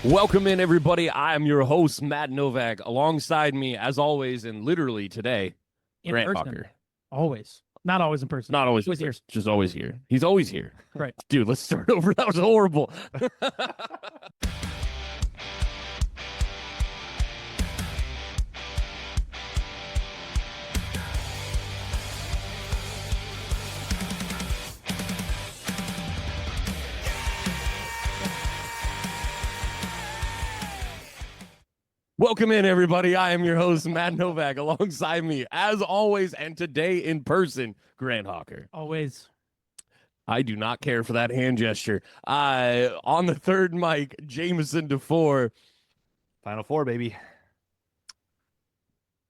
Welcome in, everybody. I am your host, Matt Novak. Alongside me, as always, and literally today, In Grant person. Hawker. Always. Not always in person. Not always, Always here. just always here. He's always here. Right. Dude, let's start over. That was horrible. Welcome in, everybody. I am your host, Matt Novak. Alongside me, as always, and today in person, Grant Hawker. Always. I do not care for that hand gesture. On the third mic, Jameson DeFore. Final Four, baby.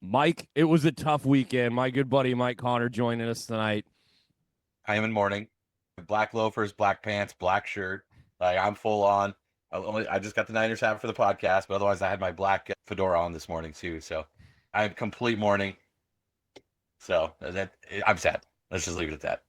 Mike, it was a tough weekend. My good buddy Mike Connor joining us tonight. I am in mourning. Black loafers, black pants, black shirt. Like, I'm full on. I just got the Niners hat for the podcast, but otherwise I had my black fedora on this morning too. So I'm complete mourning. So I'm sad. Let's just leave it at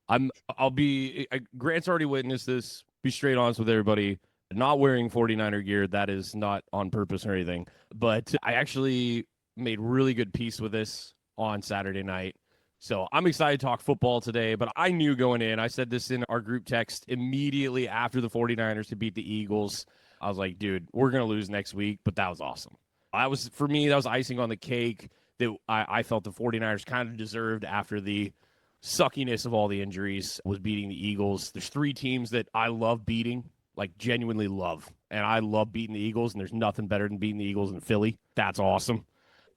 that. Grant's already witnessed this. Be straight honest with everybody. Not wearing 49er gear, that is not on purpose or anything. But I actually made really good peace with this on Saturday night. So I'm excited to talk football today, but I knew going in, I said this in our group text immediately after the 49ers to beat the Eagles. I was like, dude, we're going to lose next week, but that was awesome. For me, that was icing on the cake that I felt the 49ers kind of deserved after the suckiness of all the injuries was beating the Eagles. There's three teams that I love beating, like genuinely love, and I love beating the Eagles, and there's nothing better than beating the Eagles in Philly. That's awesome.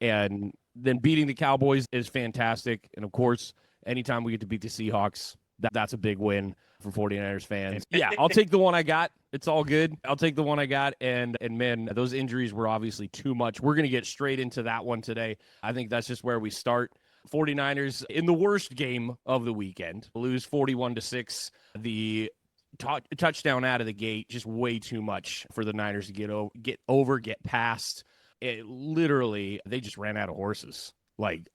And then beating the Cowboys is fantastic. And, of course, anytime we get to beat the Seahawks, that's a big win for 49ers fans. Yeah, I'll take the one I got. It's all good. I'll take the one I got. And man, those injuries were obviously too much. We're going to get straight into that one today. I think that's just where we start. 49ers in the worst game of the weekend, lose 41-6. The touchdown out of the gate, just way too much for the Niners to get past. It literally, they just ran out of horses. Like,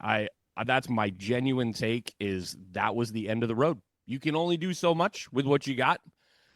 that's my genuine take, is that was the end of the road. You can only do so much with what you got.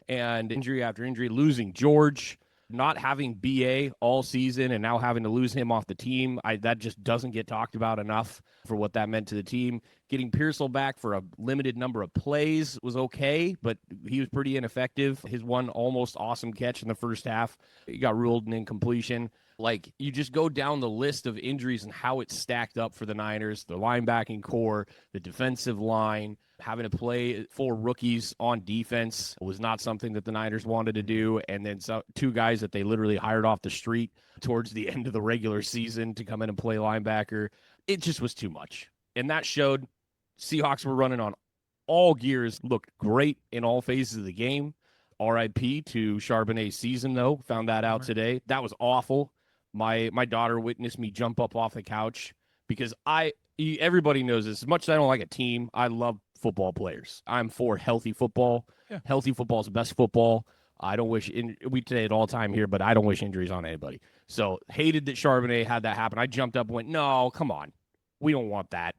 And injury after injury, losing George, not having BA all season and now having to lose him off the team, that just doesn't get talked about enough for what that meant to the team. Getting Pearsall back for a limited number of plays was okay, but he was pretty ineffective. His one almost awesome catch in the first half, he got ruled an incompletion. Like, you just go down the list of injuries and how it's stacked up for the Niners, the linebacking core, the defensive line. Having to play 4 rookies on defense was not something that the Niners wanted to do. And then 2 guys that they literally hired off the street towards the end of the regular season to come in and play linebacker. It just was too much. And that showed. Seahawks were running on all gears, looked great in all phases of the game. RIP to Charbonnet's season, though. Found that out today. That was awful. My daughter witnessed me jump up off the couch because everybody knows this. As much as I don't like a team, I love football players. I'm for healthy football. Yeah. Healthy football is the best football. I don't wish we say it all the time here, but I don't wish injuries on anybody. So hated that Charbonnet had that happen. I jumped up and went, no, come on. We don't want that.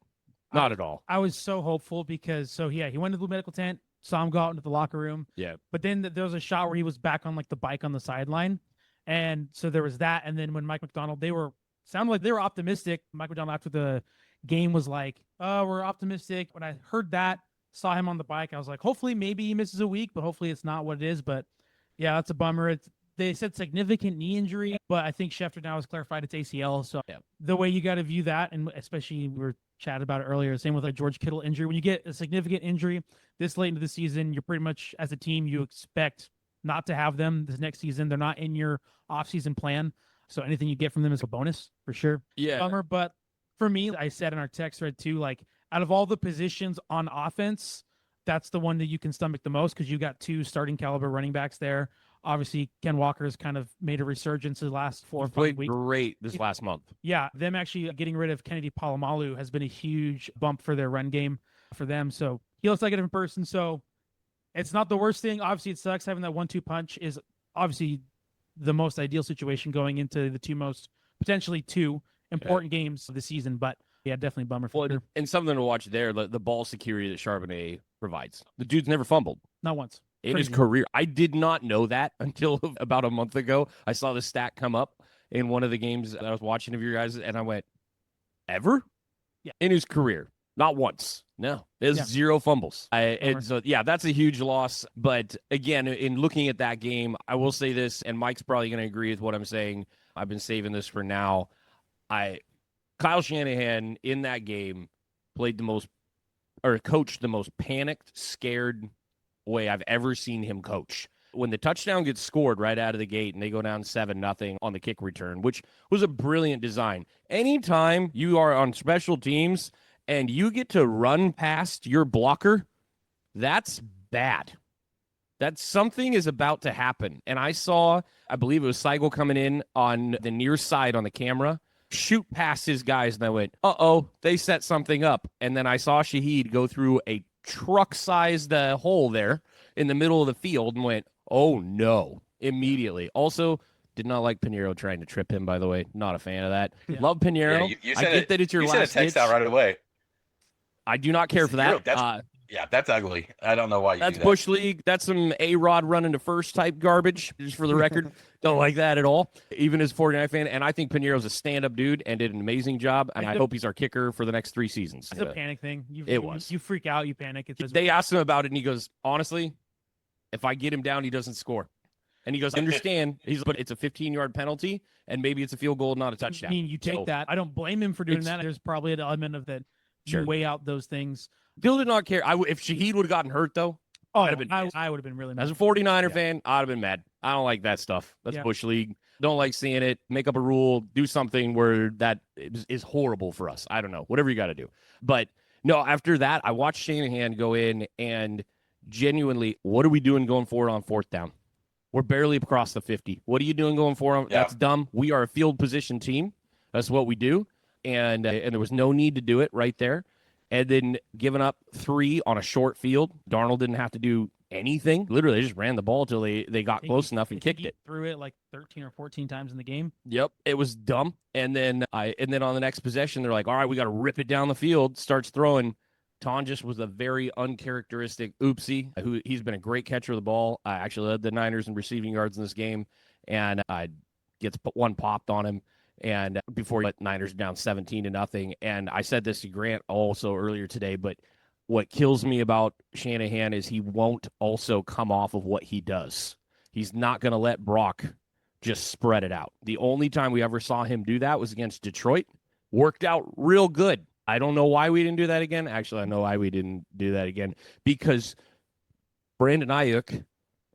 Not at all. I was so hopeful because, he went to the medical tent, saw him go out into the locker room. Yeah. But then there was a shot where he was back on like the bike on the sideline. And so there was that. And then when Mike McDonald, sounded like they were optimistic. Mike McDonald after the game was like, oh, we're optimistic. When I heard that, saw him on the bike, I was like, hopefully maybe he misses a week, but hopefully it's not what it is. But yeah, that's a bummer. They said significant knee injury, but I think Schefter now has clarified it's ACL. So The way you got to view that, and especially we were chatting about it earlier, same with like George Kittle injury. When you get a significant injury this late into the season, you're pretty much, as a team, you expect not to have them this next season. They're not in your offseason plan. So anything you get from them is a bonus for sure. Yeah. Bummer. But for me, I said in our text thread too, like out of all the positions on offense, that's the one that you can stomach the most because you got 2 starting caliber running backs there. Obviously, Ken Walker has kind of made a resurgence the last 4 or 5 weeks. Great this last month. Yeah, them actually getting rid of Kennedy Palomalu has been a huge bump for their run game for them. So he looks like a different person. So it's not the worst thing. Obviously, it sucks. Having that 1-2 punch is obviously the most ideal situation going into the potentially two important games of the season. But yeah, definitely bummer for sure. And something to watch there, the ball security that Charbonnet provides. The dude's never fumbled Not once. in his Crazy. career. I did not know that until about a month ago. I saw the stat come up in one of the games that I was watching of your guys, and I went, ever? Yeah. In his career. Not once. No. There's Yeah. 0 fumbles. Bummer. And so, yeah, that's a huge loss. But again, in looking at that game, I will say this, and Mike's probably going to agree with what I'm saying. I've been saving this for now. Kyle Shanahan in that game played coached the most panicked, scared way I've ever seen him coach. When the touchdown gets scored right out of the gate and they go down 7-0 on the kick return, which was a brilliant design. Anytime you are on special teams and you get to run past your blocker, that's bad. That something is about to happen. And I believe it was Seigel coming in on the near side on the camera, shoot past his guys, and I went, uh-oh, they set something up. And then I saw Shaheed go through a truck-sized hole there in the middle of the field and went, oh, no, immediately. Also, did not like Pinheiro trying to trip him, by the way. Not a fan of that. Yeah. Love Pinheiro. Yeah, I get that it's your you last sent a text ditch. out right away. I do not care for that. Yeah, that's ugly. I don't know why you That's do that. Bush League. That's some A-Rod running to first type garbage, just for the record. Don't like that at all, even as a 49 fan. And I think Pinheiro's a stand-up dude and did an amazing job, and I hope he's our kicker for the next 3 seasons. It's a panic thing. It was. You freak out, you panic. They asked him about it, and he goes, honestly, if I get him down, he doesn't score. And he goes, I understand. But it's a 15-yard penalty, and maybe it's a field goal, not a touchdown. I mean, you take that. I don't blame him for doing that. There's probably an element of that. Sure. You weigh out those things. Still did not care. If Shaheed would have gotten hurt, though, I would have been really mad. As a 49er fan, I'd have been mad. I don't like that stuff. That's Bush League. Don't like seeing it. Make up a rule. Do something where that is horrible for us. I don't know. Whatever you got to do. But no, after that, I watched Shanahan go in and genuinely, what are we doing going forward on 4th down? We're barely across the 50. What are you doing going forward? Yeah. That's dumb. We are a field position team. That's what we do. And there was no need to do it right there. And then giving up 3 on a short field. Darnold didn't have to do anything. Literally, they just ran the ball until they got close enough and kicked it. Threw it like 13 or 14 times in the game. Yep, it was dumb. And then on the next possession, they're like, all right, we got to rip it down the field. Starts throwing. Ton just was a very uncharacteristic oopsie. He's been a great catcher of the ball. I actually led the Niners in receiving yards in this game, and gets one popped on him. And before he let Niners down 17-0. And I said this to Grant also earlier today, but what kills me about Shanahan is he won't also come off of what he does. He's not going to let Brock just spread it out. The only time we ever saw him do that was against Detroit. Worked out real good. I don't know why we didn't do that again. Actually, I know why we didn't do that again. Because Brandon Ayuk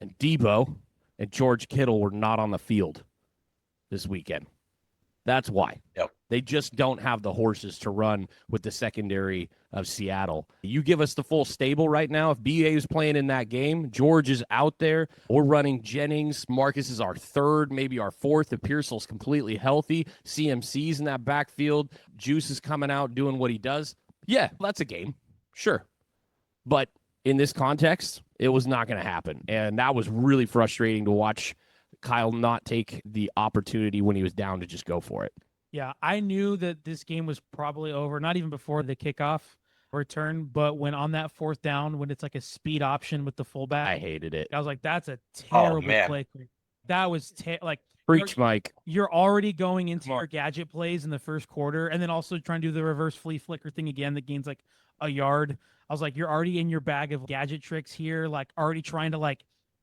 and Debo and George Kittle were not on the field this weekend. That's why. Yep. They just don't have the horses to run with the secondary of Seattle. You give us the full stable right now. If BA is playing in that game, George is out there. We're running Jennings. Marcus is our 3rd, maybe our 4th. If Pearsall's completely healthy, CMC's in that backfield. Juice is coming out doing what he does. Yeah, that's a game. Sure. But in this context, it was not going to happen. And that was really frustrating to watch Kyle not take the opportunity when he was down to just go for it. Yeah, I knew that this game was probably over, not even before the kickoff return, but when on that 4th down, when it's like a speed option with the fullback. I hated it. I was like, that's a terrible play. That was Preach, Mike. You're already going into your gadget plays in the first quarter, and then also trying to do the reverse flea flicker thing again that gains like a yard. I was like, you're already in your bag of gadget tricks here, like already trying to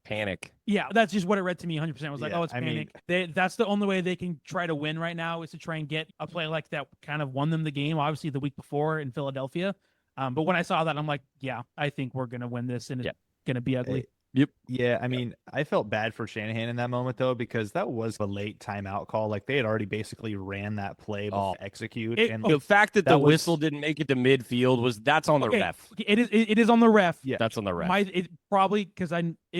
panic. Yeah, that's just what it read to me 100%. I was like, it's panic. That's the only way they can try to win right now is to try and get a play like that kind of won them the game, obviously, the week before in Philadelphia. But when I saw that, I'm like, yeah, I think we're going to win this, and it's going to be ugly. Yep. Yeah, I mean, I felt bad for Shanahan in that moment, though, because that was a late timeout call. Like, they had already basically ran that play to execute. And the fact that the whistle didn't make it to midfield that's on the ref. It is on the ref. Yeah, that's on the ref. It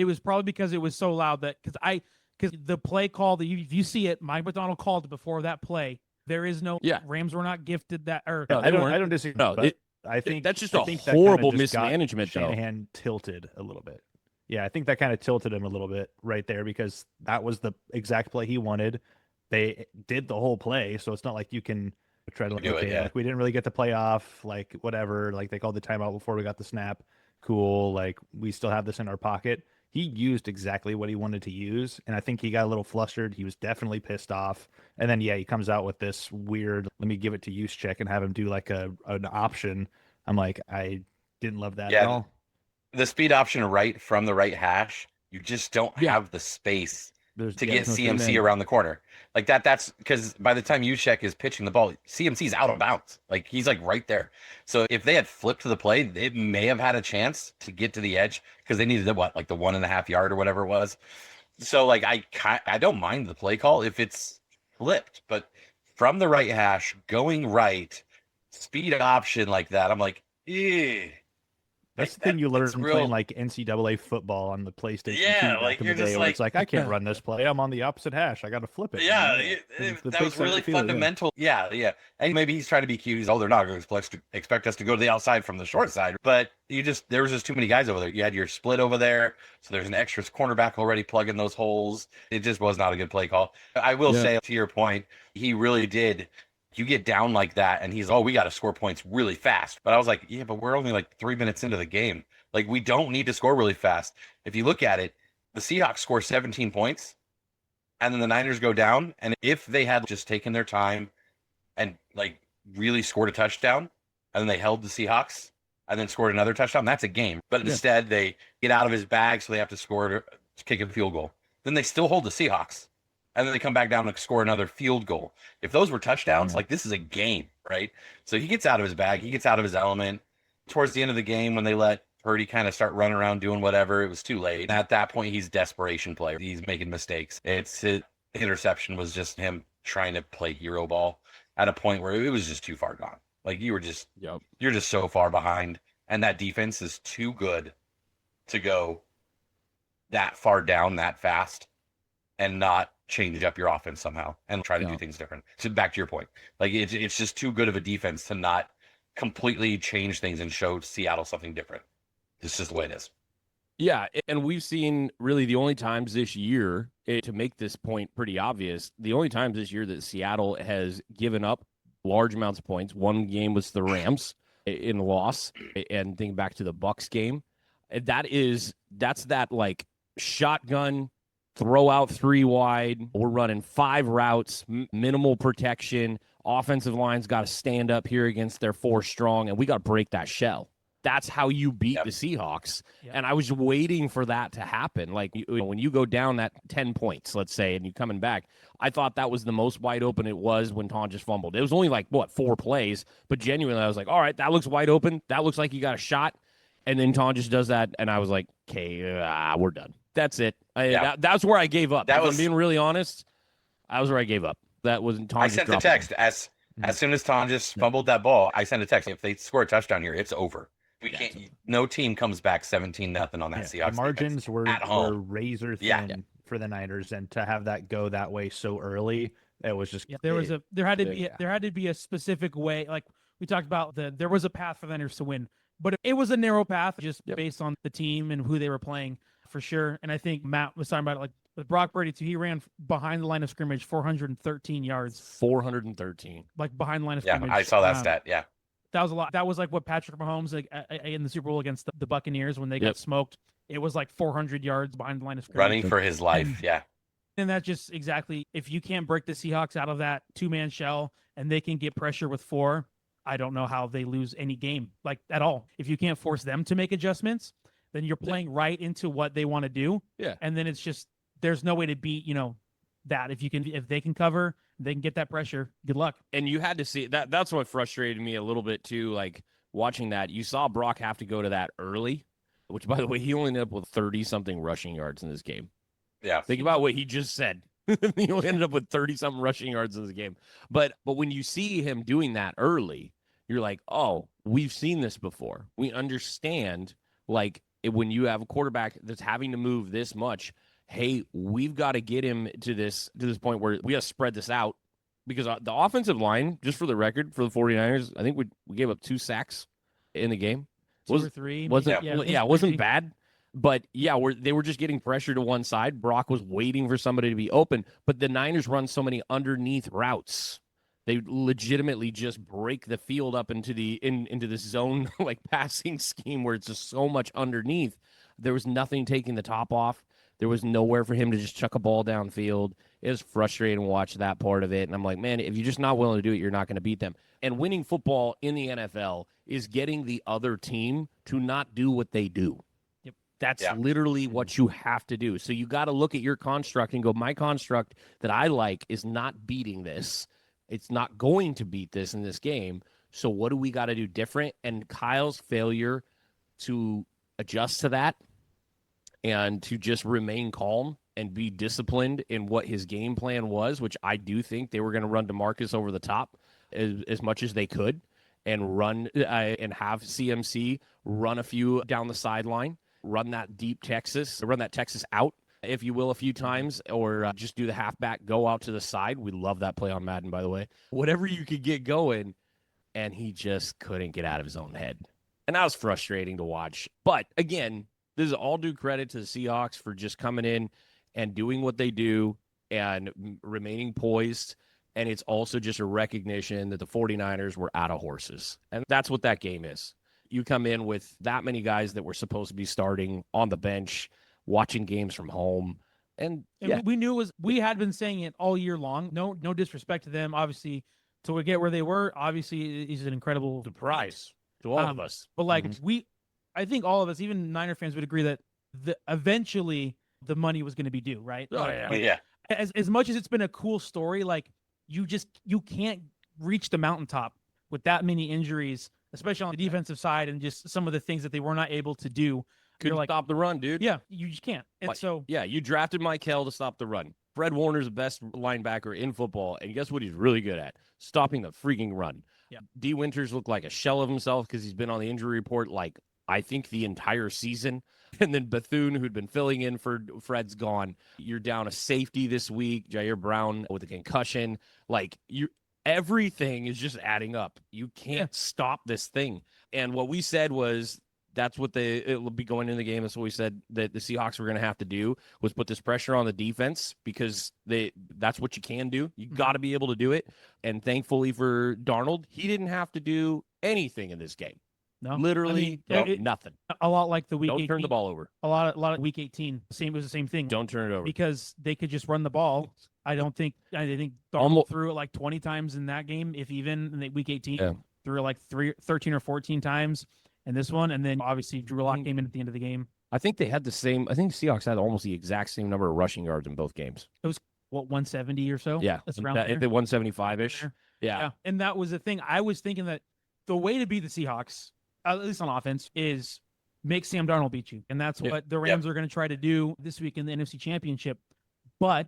was probably because it was so loud that because the play call that if you see it, Mike McDonald called it before that play. There is no Rams were not gifted that. Or no, I don't disagree. No, I think that's just a horrible mismanagement. Shanahan tilted a little bit. Yeah, I think that kind of tilted him a little bit right there because that was the exact play he wanted. They did the whole play, so it's not like you can try to like we didn't really get the play off, like whatever. Like they called the timeout before we got the snap. cool, like we still have this in our pocket. He used exactly what he wanted to use, and I think he got a little flustered. He was definitely pissed off. And then he comes out with this weird, let me give it to use check and have him do like an option. I'm like, I didn't love that at Yeah, all. the speed option right from the right hash, you just don't Yeah. have the space to get there's no CMC space. around the corner. Like that's because by the time Juszczyk is pitching the ball, CMC's out of bounds. Like he's like right there. So if they had flipped to the play, they may have had a chance to get to the edge because they needed what, like the 1.5 yard or whatever it was. So like I don't mind the play call if it's flipped, but from the right hash going right, speed option like that, I'm like, eh. That's Like, the thing you learn that's from real- playing like NCAA football on the PlayStation Yeah, 2 like, back in you're the day, just where it's like- like, I can't run this play. I'm on the opposite hash. I got to flip it. Yeah, It's the that big was center really field, yeah. fundamental. Yeah. And maybe he's trying to be cute. He's, they're not going to expect us to go to the outside from the short side. But there was just too many guys over there. You had your split over there. So there's an extra cornerback already plugging those holes. It just was not a good play call. I will say, to your point, he really did. You get down like that, and he's, we got to score points really fast. But I was like, yeah, but we're only like 3 minutes into the game. Like, we don't need to score really fast. If you look at it, the Seahawks score 17 points, and then the Niners go down. And if they had just taken their time and like really scored a touchdown, and then they held the Seahawks and then scored another touchdown, that's a game. But instead, they get out of his bag, so they have to kick a field goal. Then they still hold the Seahawks, and then they come back down and score another field goal. If those were touchdowns, like, this is a game, right? So he gets out of his bag, he gets out of his element. Towards the end of the game, when they let Purdy kind of start running around doing whatever, it was too late. At that point, he's desperation player. He's making mistakes. The interception was just him trying to play hero ball at a point where it was just too far gone. Like, you're just so far behind, and that defense is too good to go that far down that fast and not change up your offense somehow and try to do things different. So back to your point, like, it's just too good of a defense to not completely change things and show Seattle something different. It's just the way it is. Yeah, and we've seen really the only times this year, to make this point pretty obvious, the only times this year that Seattle has given up large amounts of points. One game was the Rams in loss, and think back to the Bucs game. That's that like shotgun throw out 3 wide. We're running 5 routes, minimal protection. Offensive line's got to stand up here against their 4 strong, and we got to break that shell. That's how you beat the Seahawks. Yep. And I was waiting for that to happen. Like, when you go down that 10 points, let's say, and you're coming back, I thought that was the most wide open it was when Tom just fumbled. It was only like, 4 plays? But genuinely, I was like, all right, that looks wide open. That looks like you got a shot. And then Tom just does that, and I was like, okay, we're done. That's it. That's where I gave up. I'm being really honest. That was where I gave up. That wasn't Tom. I sent the text as soon as Tom just fumbled that ball. I sent a text. If they score a touchdown here, it's over. We can't. No team comes back 17-0 on that Seahawks. The margins were razor thin for the Niners, and to have that go that way so early, it was just. There had to be a specific way. Like we talked about, there was a path for the Niners to win, but it was a narrow path just based on the team and who they were playing for sure. And I think Matt was talking about it, like with Brock Purdy too. He ran behind the line of scrimmage 413 yards. 413. Like behind the line of scrimmage. Yeah, I saw that stat. Yeah. That was a lot. That was like what Patrick Mahomes in the Super Bowl against the Buccaneers when they got smoked. It was like 400 yards behind the line of scrimmage. Running for his life, And that's just exactly, if you can't break the Seahawks out of that 2-man shell and they can get pressure with 4, I don't know how they lose any game, like, at all. If you can't force them to make adjustments, then you're playing right into what they want to do. Yeah. And then it's just, there's no way to beat, that. If they can cover, they can get that pressure. Good luck. And you had to see that. That's what frustrated me a little bit too. Like, watching that, you saw Brock have to go to that early, which, by the way, he only ended up with 30-something rushing yards in this game. Yeah. Think about what he just said. He only ended up with 30-something rushing yards in this game. But when you see him doing that early, you're like, oh, we've seen this before. We understand, like, when you have a quarterback that's having to move this much, hey, we've got to get him to this point where we got to spread this out, because the offensive line, just for the record, for the 49ers, I think we gave up 2 sacks in the game. 2 or 3. It wasn't bad. But they were just getting pressure to one side. Brock was waiting for somebody to be open, but the Niners run so many underneath routes They legitimately just break the field up into into this zone like passing scheme where it's just so much underneath. There was nothing taking the top off. There was nowhere for him to just chuck a ball downfield. It was frustrating to watch that part of it. And I'm like, man, if you're just not willing to do it, you're not going to beat them. And winning football in the NFL is getting the other team to not do what they do. Yep. That's literally what you have to do. So you got to look at your construct and go, my construct that I like is not beating this. It's not going to beat this in this game. So what do we got to do different? And Kyle's failure to adjust to that and to just remain calm and be disciplined in what his game plan was, which I do think they were going to run DeMarcus over the top as much as they could and run and have CMC run a few down the sideline, run that Texas out, if you will, a few times, or just do the halfback go out to the side. We love that play on Madden, by the way. Whatever you could get going, and he just couldn't get out of his own head. And that was frustrating to watch. But again, this is all due credit to the Seahawks for just coming in and doing what they do and remaining poised. And it's also just a recognition that the 49ers were out of horses. And that's what that game is. You come in with that many guys that were supposed to be starting on the bench, watching games from home. And we knew we had been saying it all year long. No disrespect to them, obviously, to get where they were. Obviously, is an incredible surprise to all of us. But I think all of us, even Niner fans, would agree that eventually the money was going to be due, right? Oh, yeah. As much as it's been a cool story, like you can't reach the mountaintop with that many injuries, especially on the defensive side, and just some of the things that they were not able to do. Couldn't stop the run, dude. Yeah, you just can't. And you drafted Mike Hill to stop the run. Fred Warner's the best linebacker in football, and guess what he's really good at? Stopping the freaking run. Yeah. D. Winters looked like a shell of himself because he's been on the injury report like I think the entire season. And then Bethune, who'd been filling in for Fred's gone. You're down a safety this week, Jair Brown with a concussion. Like everything is just adding up. You can't stop this thing. And what we said was it will be going into the game. That's what we said that the Seahawks were going to have to do was put this pressure on the defense because that's what you can do. You got to be able to do it. And thankfully for Darnold, he didn't have to do anything in this game. No, literally nothing. A lot like the week. Don't 18, turn the ball over. A lot of week 18. It was the same thing. Don't turn it over because they could just run the ball. I think Darnold threw it like 20 times in that game, if even in week 18. Yeah. Threw it like 13 or 14 times in this one, and then obviously Drew Lock came in at the end of the game. I think they had the same. I think Seahawks had almost the exact same number of rushing yards in both games. It was 170 or so. Yeah, that's around the 175-ish. Yeah, and that was the thing. I was thinking that the way to beat the Seahawks, at least on offense, is make Sam Darnold beat you. And that's what the Rams are going to try to do this week in the NFC Championship. But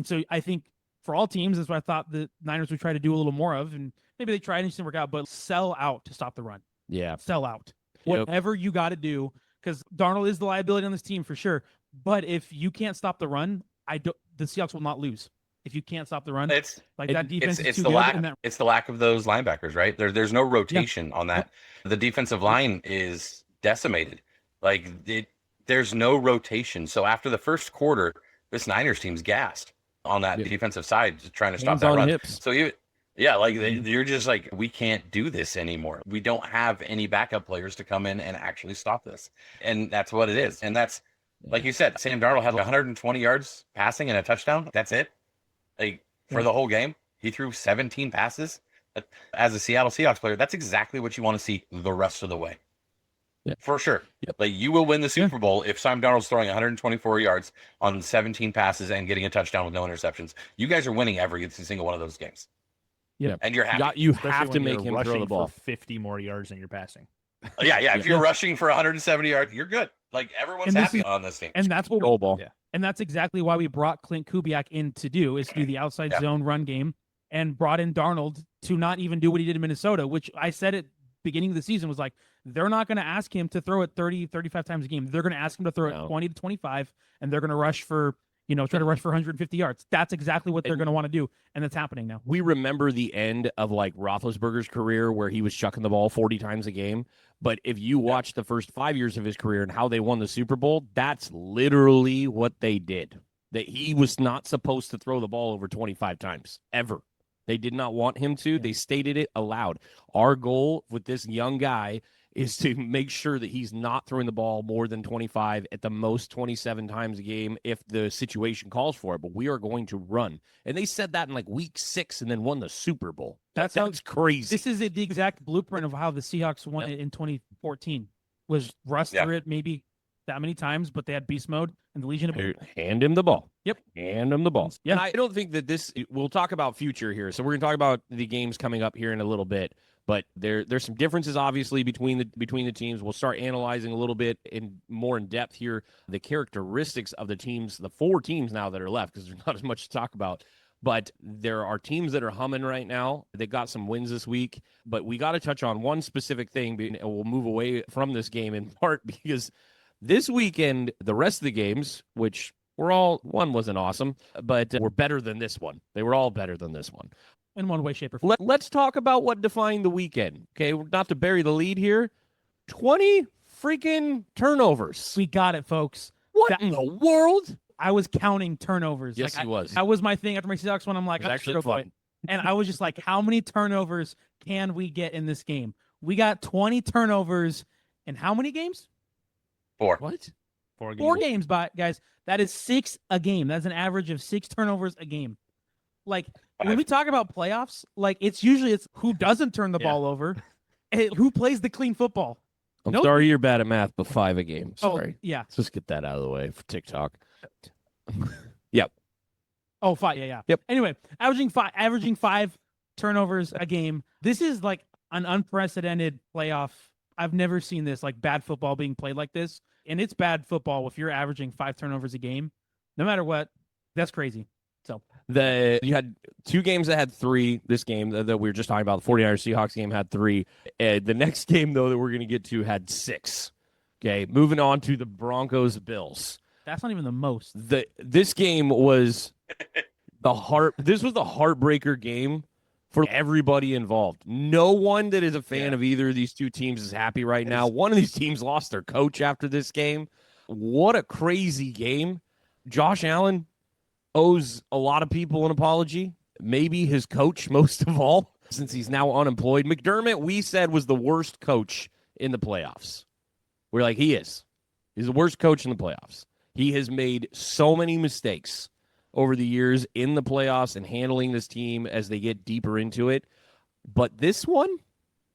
so I think for all teams, that's what I thought the Niners would try to do a little more of. And maybe they tried and it didn't work out, but sell out to stop the run. Yeah. Sell out. Whatever you got to do, because Darnold is the liability on this team for sure. But if you can't stop the run, the Seahawks will not lose. If you can't stop the run, that defense is too good. It's the lack of those linebackers, right? There's no rotation on that. The defensive line is decimated. There's no rotation. So after the first quarter, this Niners team's gassed on that defensive side, trying to stop that run. So you're just like, we can't do this anymore. We don't have any backup players to come in and actually stop this. And that's what it is. And that's, like you said, Sam Darnold had 120 yards passing and a touchdown. That's it. For the whole game, he threw 17 passes. As a Seattle Seahawks player, that's exactly what you want to see the rest of the way. Yeah. For sure. Yep. You will win the Super Bowl if Sam Darnold's throwing 124 yards on 17 passes and getting a touchdown with no interceptions. You guys are winning every single one of those games. Yeah. And you're happy. You have to make him throw the ball 50 more yards than you're passing. Yeah. If you're rushing for 170 yards, you're good. Everyone's happy on this team. And that's what goal ball. Yeah. And that's exactly why we brought Clint Kubiak in to do the outside zone run game, and brought in Darnold to not even do what he did in Minnesota, which I said at beginning of the season was like, they're not going to ask him to throw it 30, 35 times a game. They're going to ask him to throw it 20 to 25, and they're going to rush for, try to rush for 150 yards. That's exactly what they're going to want to do, and it's happening now. We remember the end of Roethlisberger's career where he was chucking the ball 40 times a game. But if you watch the first 5 years of his career and how they won the Super Bowl, that's literally what they did. That he was not supposed to throw the ball over 25 times, ever. They did not want him to. They stated it aloud. Our goal with this young guy is to make sure that he's not throwing the ball more than 25, at the most 27 times a game if the situation calls for it. But we are going to run. And they said that in like week 6 and then won the Super Bowl. That's crazy. This is the exact blueprint of how the Seahawks won it in 2014. Was rust through it maybe that many times, but they had beast mode and the Legion of Hand him the ball. Yep. Hand him the ball. Yeah. And I don't think that we'll talk about future here. So we're going to talk about the games coming up here in a little bit. But there's some differences, obviously, between the teams. We'll start analyzing a little bit more in depth here the characteristics of the teams, the 4 teams now that are left, because there's not as much to talk about. But there are teams that are humming right now. They got some wins this week. But we got to touch on one specific thing, and we'll move away from this game in part because this weekend, the rest of the games, which one wasn't awesome, but were better than this one. They were all better than this one. in one way, shape, or form. Let's talk about what defined the weekend. Okay, not to bury the lead here. 20 freaking turnovers. We got it, folks. What in the world? I was counting turnovers. Yes, he was. That was my thing after my Seahawks one. I'm like, It was actually fun. And I was just like, how many turnovers can we get in this game? We got 20 turnovers in how many games? 4. What? 4 games. 4 games, guys. That is 6 a game. That's an average of 6 turnovers a game. Like, when we talk about playoffs, like, it's who doesn't turn the ball over, and who plays the clean football. I'm sorry you're bad at math, but 5 a game. Sorry. Oh, yeah. Let's just get that out of the way for TikTok. Yep. Oh, 5. Yeah. Yep. Anyway, averaging 5 turnovers a game. This is like an unprecedented playoff. I've never seen this, like, bad football being played like this. And it's bad football if you're averaging 5 turnovers a game. No matter what, that's crazy. So you had 2 games that had 3. This game that we were just talking about, the 49ers Seahawks game had 3. The next game, though, that we're going to get to had 6. Okay, moving on to the Broncos Bills. that's not even the most. This game was This was the heartbreaker game for everybody involved. No one that is a fan of either of these 2 teams is happy right now. One of these teams lost their coach after this game. What a crazy game. Josh Allen owes a lot of people an apology. Maybe his coach most of all, since he's now unemployed. McDermott, we said, was the worst coach in the playoffs. We're like, he is. He's the worst coach in the playoffs. He has made so many mistakes over the years in the playoffs and handling this team as they get deeper into it. But this one,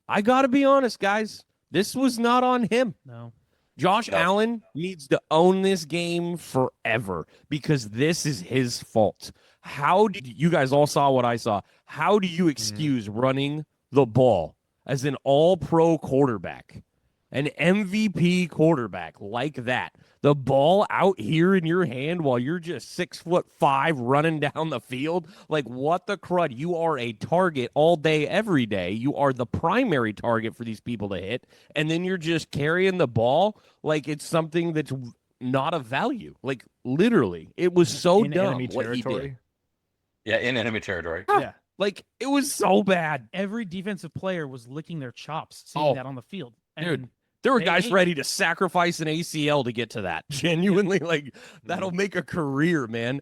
I got to be honest, guys, this was not on him. No. Josh Allen needs to own this game forever because this is his fault. You guys all saw what I saw. How do you excuse running the ball as an all-pro quarterback, an MVP quarterback like that? The ball out here in your hand while you're just 6'5" running down the field. Like, what the crud? You are a target all day, every day. You are the primary target for these people to hit. And then you're just carrying the ball like it's something that's not of value. Like, literally. It was so in dumb enemy what he territory. did. Yeah, in enemy territory. Yeah. Like, it was so bad. Every defensive player was licking their chops seeing that on the field. And Dude. There were guys Hey. ready to sacrifice an ACL to get to that. Genuinely, like, that'll make a career, man.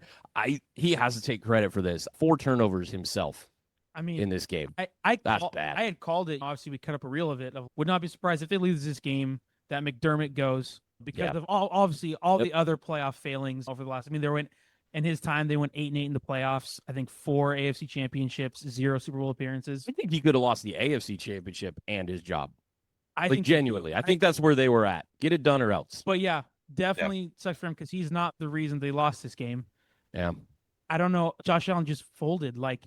He has to take credit for this. 4 turnovers himself I mean, in this game. That's bad. I had called it. Obviously, we cut up a reel of it. Would not be surprised if they lose this game that McDermott goes because of all the other playoff failings over the last. I mean, in his time they went 8-8 in the playoffs. I think 4 AFC championships, 0 Super Bowl appearances. I think he could have lost the AFC championship and his job. I Like, think genuinely. I think that's where they were at. Get it done or else. But yeah, definitely sucks for him because he's not the reason they lost this game. Yeah. I don't know. Josh Allen just folded. Like,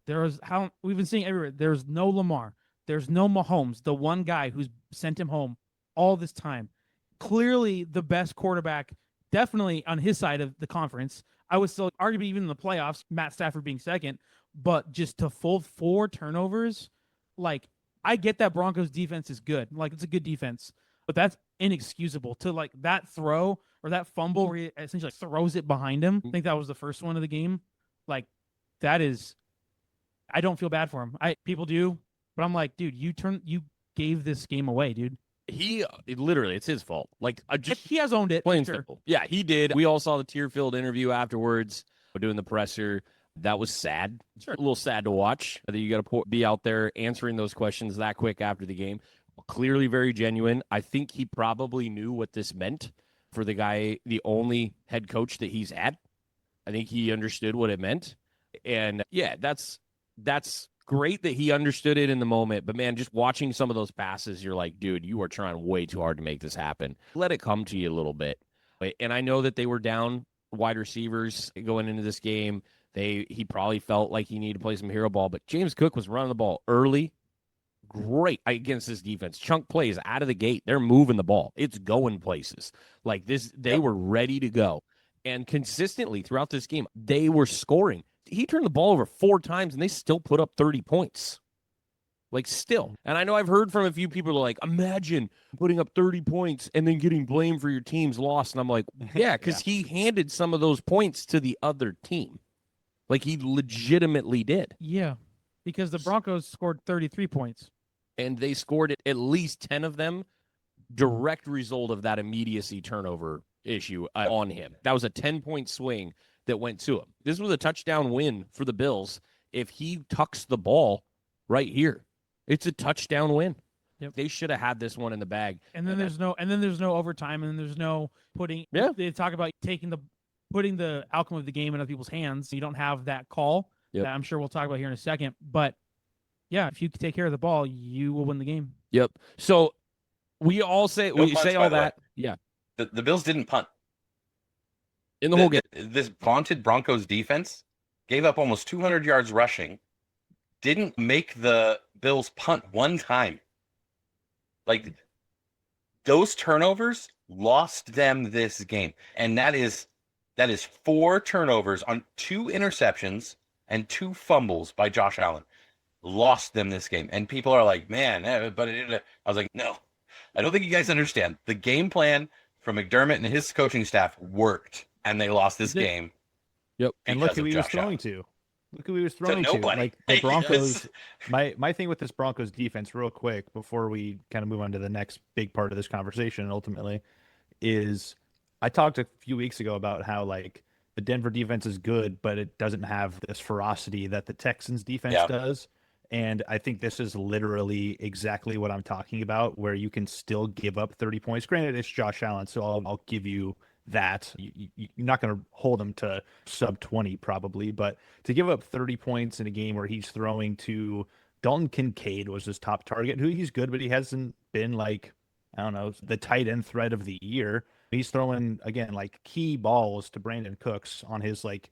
we've been seeing everywhere. There's no Lamar. There's no Mahomes, the one guy who's sent him home all this time. Clearly the best quarterback, definitely on his side of the conference. I would still arguably even in the playoffs, Matt Stafford being second, but just to fold 4 turnovers, like, I get that Broncos defense is good. Like, it's a good defense, but that's inexcusable to, like, that throw or that fumble where he essentially throws it behind him. I think that was the first one of the game. Like, that is, I don't feel bad for him. People do, but I'm like, dude, you gave this game away, dude. Literally, it's his fault. Like, He has owned it. plain sure. simple. Yeah, he did. We all saw the tear-filled interview afterwards, doing the presser. That was sad. Sure. A little sad to watch that you got to be out there answering those questions that quick after the game. Clearly very genuine. I think he probably knew what this meant for the guy, the only head coach that he's had. I think he understood what it meant. And yeah, that's great that he understood it in the moment. But man, just watching some of those passes, you're like, dude, you are trying way too hard to make this happen. Let it come to you a little bit. And I know that they were down wide receivers going into this game. He probably felt like he needed to play some hero ball, but James Cook was running the ball early. Great against this defense. Chunk plays out of the gate. They're moving the ball. It's going places. Like this, they were ready to go. And consistently throughout this game, they were scoring. He turned the ball over 4 times, and they still put up 30 points. Like, still. And I know I've heard from a few people like, imagine putting up 30 points and then getting blamed for your team's loss. And I'm like, yeah, because he handed some of those points to the other team. Like, he legitimately did. Yeah, because the Broncos scored 33 points. And they scored at least 10 of them, direct result of that immediacy turnover issue on him. That was a 10-point swing that went to him. This was a touchdown win for the Bills. If he tucks the ball right here, it's a touchdown win. Yep. They should have had this one in the bag. And then there's no overtime, and then there's no putting. Yeah. They talk about putting the outcome of the game in other people's hands. You don't have that call. Yep. That I'm sure we'll talk about here in a second. But yeah, if you take care of the ball, you will win the game. Yep. So we all say No punts, say by all the way. that. Yeah. The Bills didn't punt. In the whole game. This vaunted Broncos defense gave up almost 200 yards rushing, didn't make the Bills punt one time. Like, those turnovers lost them this game. And that is 4 turnovers on 2 interceptions and 2 fumbles by Josh Allen. Lost them this game. And people are like, man, but I was like, no, I don't think you guys understand. The game plan from McDermott and his coaching staff worked, and they lost this game. Yep. And look because who of he was Josh Allen. throwing to. Look who he was throwing to. nobody. Like the Yes. Broncos. My thing with this Broncos defense, real quick, before we kind of move on to the next big part of this conversation, ultimately, is I talked a few weeks ago about how like the Denver defense is good, but it doesn't have this ferocity that the Texans defense does. And I think this is literally exactly what I'm talking about, where you can still give up 30 points. Granted, it's Josh Allen, so I'll give you that. You're not going to hold him to sub 20 probably, but to give up 30 points in a game where he's throwing to Dalton Kincaid was his top target, who he's good, but he hasn't been like, I don't know, the tight end threat of the year. He's throwing, again, like key balls to Brandon Cooks on his like,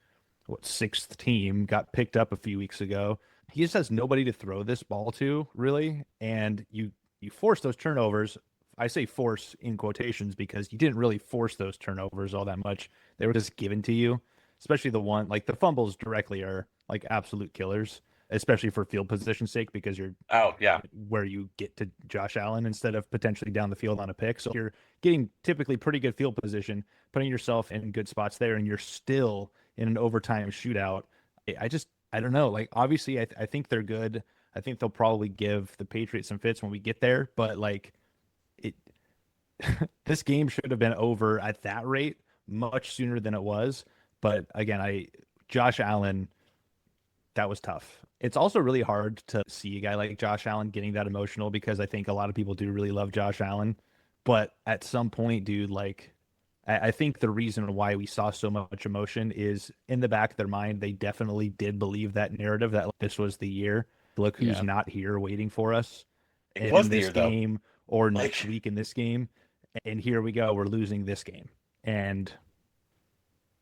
6th team, got picked up a few weeks ago. He just has nobody to throw this ball to, really. And you force those turnovers. I say force in quotations because you didn't really force those turnovers all that much. They were just given to you, especially the one, like the fumbles directly are like absolute killers, especially for field position's sake, because you're where you get to Josh Allen instead of potentially down the field on a pick. So you're getting typically pretty good field position, putting yourself in good spots there, and you're still in an overtime shootout. I don't know. Like, obviously, I think they're good. I think they'll probably give the Patriots some fits when we get there. But, like, this game should have been over at that rate much sooner than it was. But, again, Josh Allen, that was tough. It's also really hard to see a guy like Josh Allen getting that emotional because I think a lot of people do really love Josh Allen. But at some point, dude, like, I think the reason why we saw so much emotion is in the back of their mind, they definitely did believe that narrative that this was the year. Look who's not here waiting for us in this game or next week in this game. And here we go. We're losing this game. And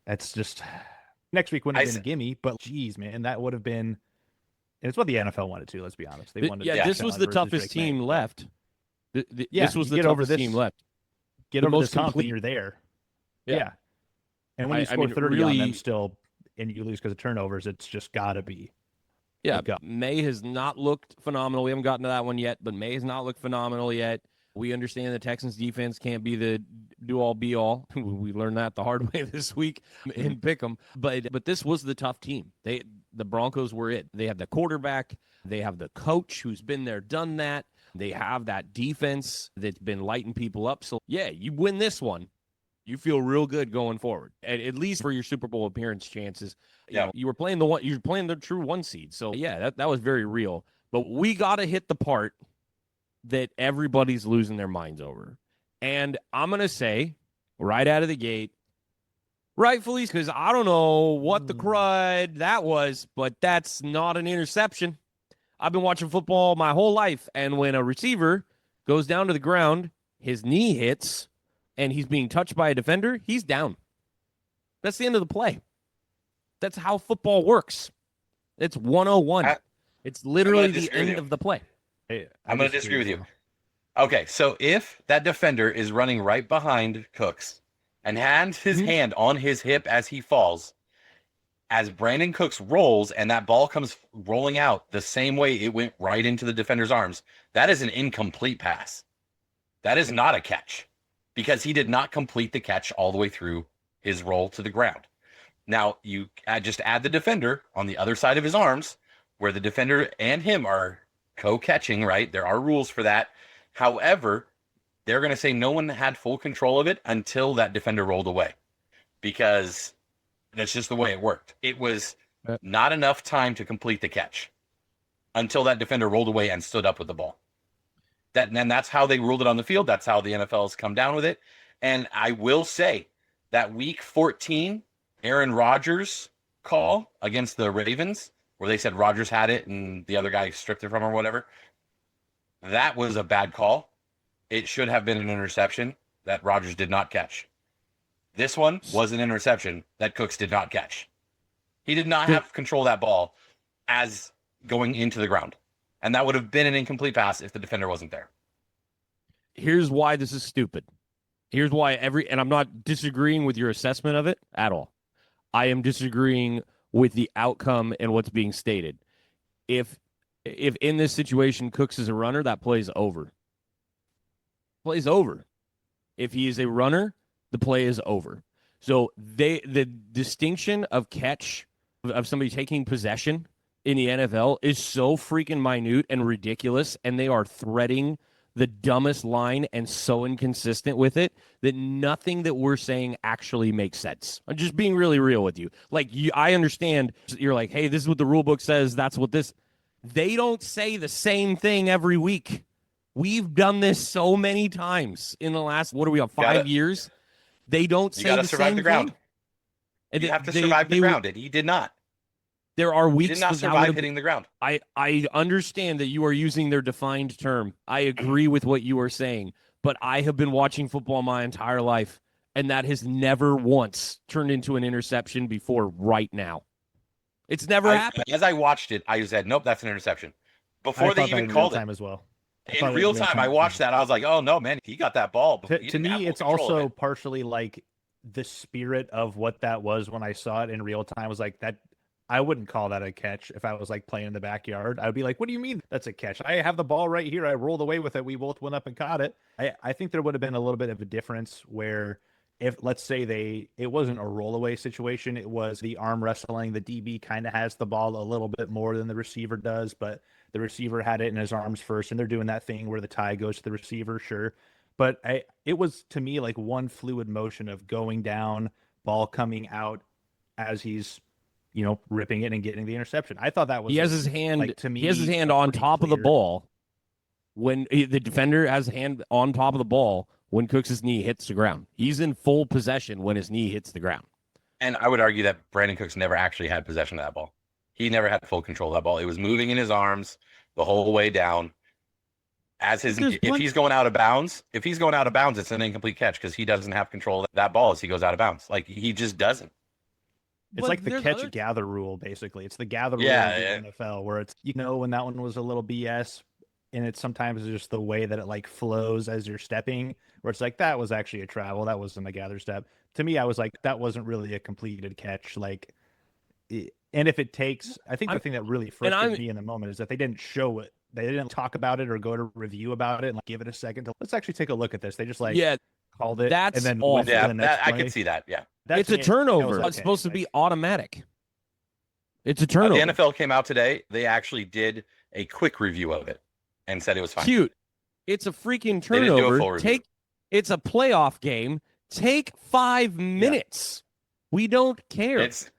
that's just next week wouldn't have been a gimme, but geez, man, that would have been. And it's what the NFL wanted to, let's be honest. They wanted this was the toughest team left. This was the toughest team left. Get over this hump and you're there. Yeah. And when you score 30 on them still and you lose because of turnovers, it's just got to be. Yeah. May has not looked phenomenal. We haven't gotten to that one yet, but May has not looked phenomenal yet. We understand the Texans defense can't be the do-all, be-all. We learned that the hard way this week in Pick'em. But this was the tough team. The Broncos were it. They have the quarterback. They have the coach who's been there, done that. They have that defense that's been lighting people up. So, yeah, you win this one. You feel real good going forward, at least for your Super Bowl appearance chances. You Yeah. know, you were playing you're playing the true 1 seed. So yeah, that was very real. But we got to hit the part that everybody's losing their minds over. And I'm going to say right out of the gate, rightfully, because I don't know what the crud that was, but that's not an interception. I've been watching football my whole life, and when a receiver goes down to the ground, his knee hits, and he's being touched by a defender, he's down. That's the end of the play. That's how football works. It's 101. It's literally the end of the play. Hey, I'm going to disagree with you. Okay, so if that defender is running right behind Cooks and has his hand on his hip as he falls, as Brandon Cooks rolls and that ball comes rolling out the same way it went right into the defender's arms, that is an incomplete pass. That is not a catch because he did not complete the catch all the way through his roll to the ground. Now, you just add the defender on the other side of his arms where the defender and him are co-catching, right? There are rules for that. However, they're going to say no one had full control of it until that defender rolled away because that's just the way it worked. It was not enough time to complete the catch until that defender rolled away and stood up with the ball. And that's how they ruled it on the field. That's how the NFL has come down with it. And I will say that week 14, Aaron Rodgers call against the Ravens, where they said Rodgers had it and the other guy stripped it from him or whatever, that was a bad call. It should have been an interception that Rodgers did not catch. This one was an interception that Cooks did not catch. He did not have control of that ball as going into the ground. And that would have been an incomplete pass if the defender wasn't there. Here's why this is stupid. Here's why and I'm not disagreeing with your assessment of it at all. I am disagreeing with the outcome and what's being stated. If in this situation Cooks is a runner, that play's over. Play's over. If he is a runner, the play is over. So the distinction of catch of somebody taking possession in the NFL is so freaking minute and ridiculous, and they are threading the dumbest line and so inconsistent with it that nothing that we're saying actually makes sense. I'm just being really real with you. Like, I understand you're like, hey, this is what the rule book says. That's what this. They don't say the same thing every week. We've done this so many times in the last, what are we on, 5 years? They don't say the same the ground. thing. You have to survive the ground, and he did not. There are weeks he did not survive hitting the ground. I understand that you are using their defined term. I agree with what you are saying, but I have been watching football my entire life, and that has never once turned into an interception before right now. It's never happened. As I watched it, I said, nope, that's an interception. Before they even called it. As well. In real time, I watched that. I was like, oh, no, man, he got that ball. To me, it's also partially like the spirit of what that was when I saw it in real time was like that. I wouldn't call that a catch if I was like playing in the backyard. I would be like, what do you mean that's a catch? I have the ball right here. I rolled away with it. We both went up and caught it. I think there would have been a little bit of a difference where if, let's say it wasn't a rollaway situation, it was the arm wrestling. The DB kind of has the ball a little bit more than the receiver does, but the receiver had it in his arms first, and they're doing that thing where the tie goes to the receiver, sure. But it was, to me, like one fluid motion of going down, ball coming out as he's, ripping it and getting the interception. I thought that was. He has his hand. Like, to me, he has his hand on top of the ball when the defender has a hand on top of the ball when Cooks' knee hits the ground. He's in full possession when his knee hits the ground. And I would argue that Brandon Cooks never actually had possession of that ball. He never had full control of that ball. It was moving in his arms the whole way down. If he's going out of bounds, it's an incomplete catch because he doesn't have control of that ball as he goes out of bounds. Like, he just doesn't. It's like the catch-gather rule, basically. It's the gather rule in the NFL, where it's, when that one was a little BS, and it's sometimes just the way that it, like, flows as you're stepping, where it's like, that was actually a travel, that wasn't a gather step. To me, I was like, that wasn't really a completed catch. Like, and if it takes, I think the thing that really frustrated me in the moment is that they didn't show it. They didn't talk about it or go to review about it and like, give it a second to, let's actually take a look at this. They just called it. That's and then awful. I can see that. Yeah. It's a turnover. It's supposed to be automatic. It's a turnover. The NFL came out today. They actually did a quick review of it and said it was fine. Cute. It's a freaking turnover. It's a playoff game. Take 5 minutes. We don't care. It's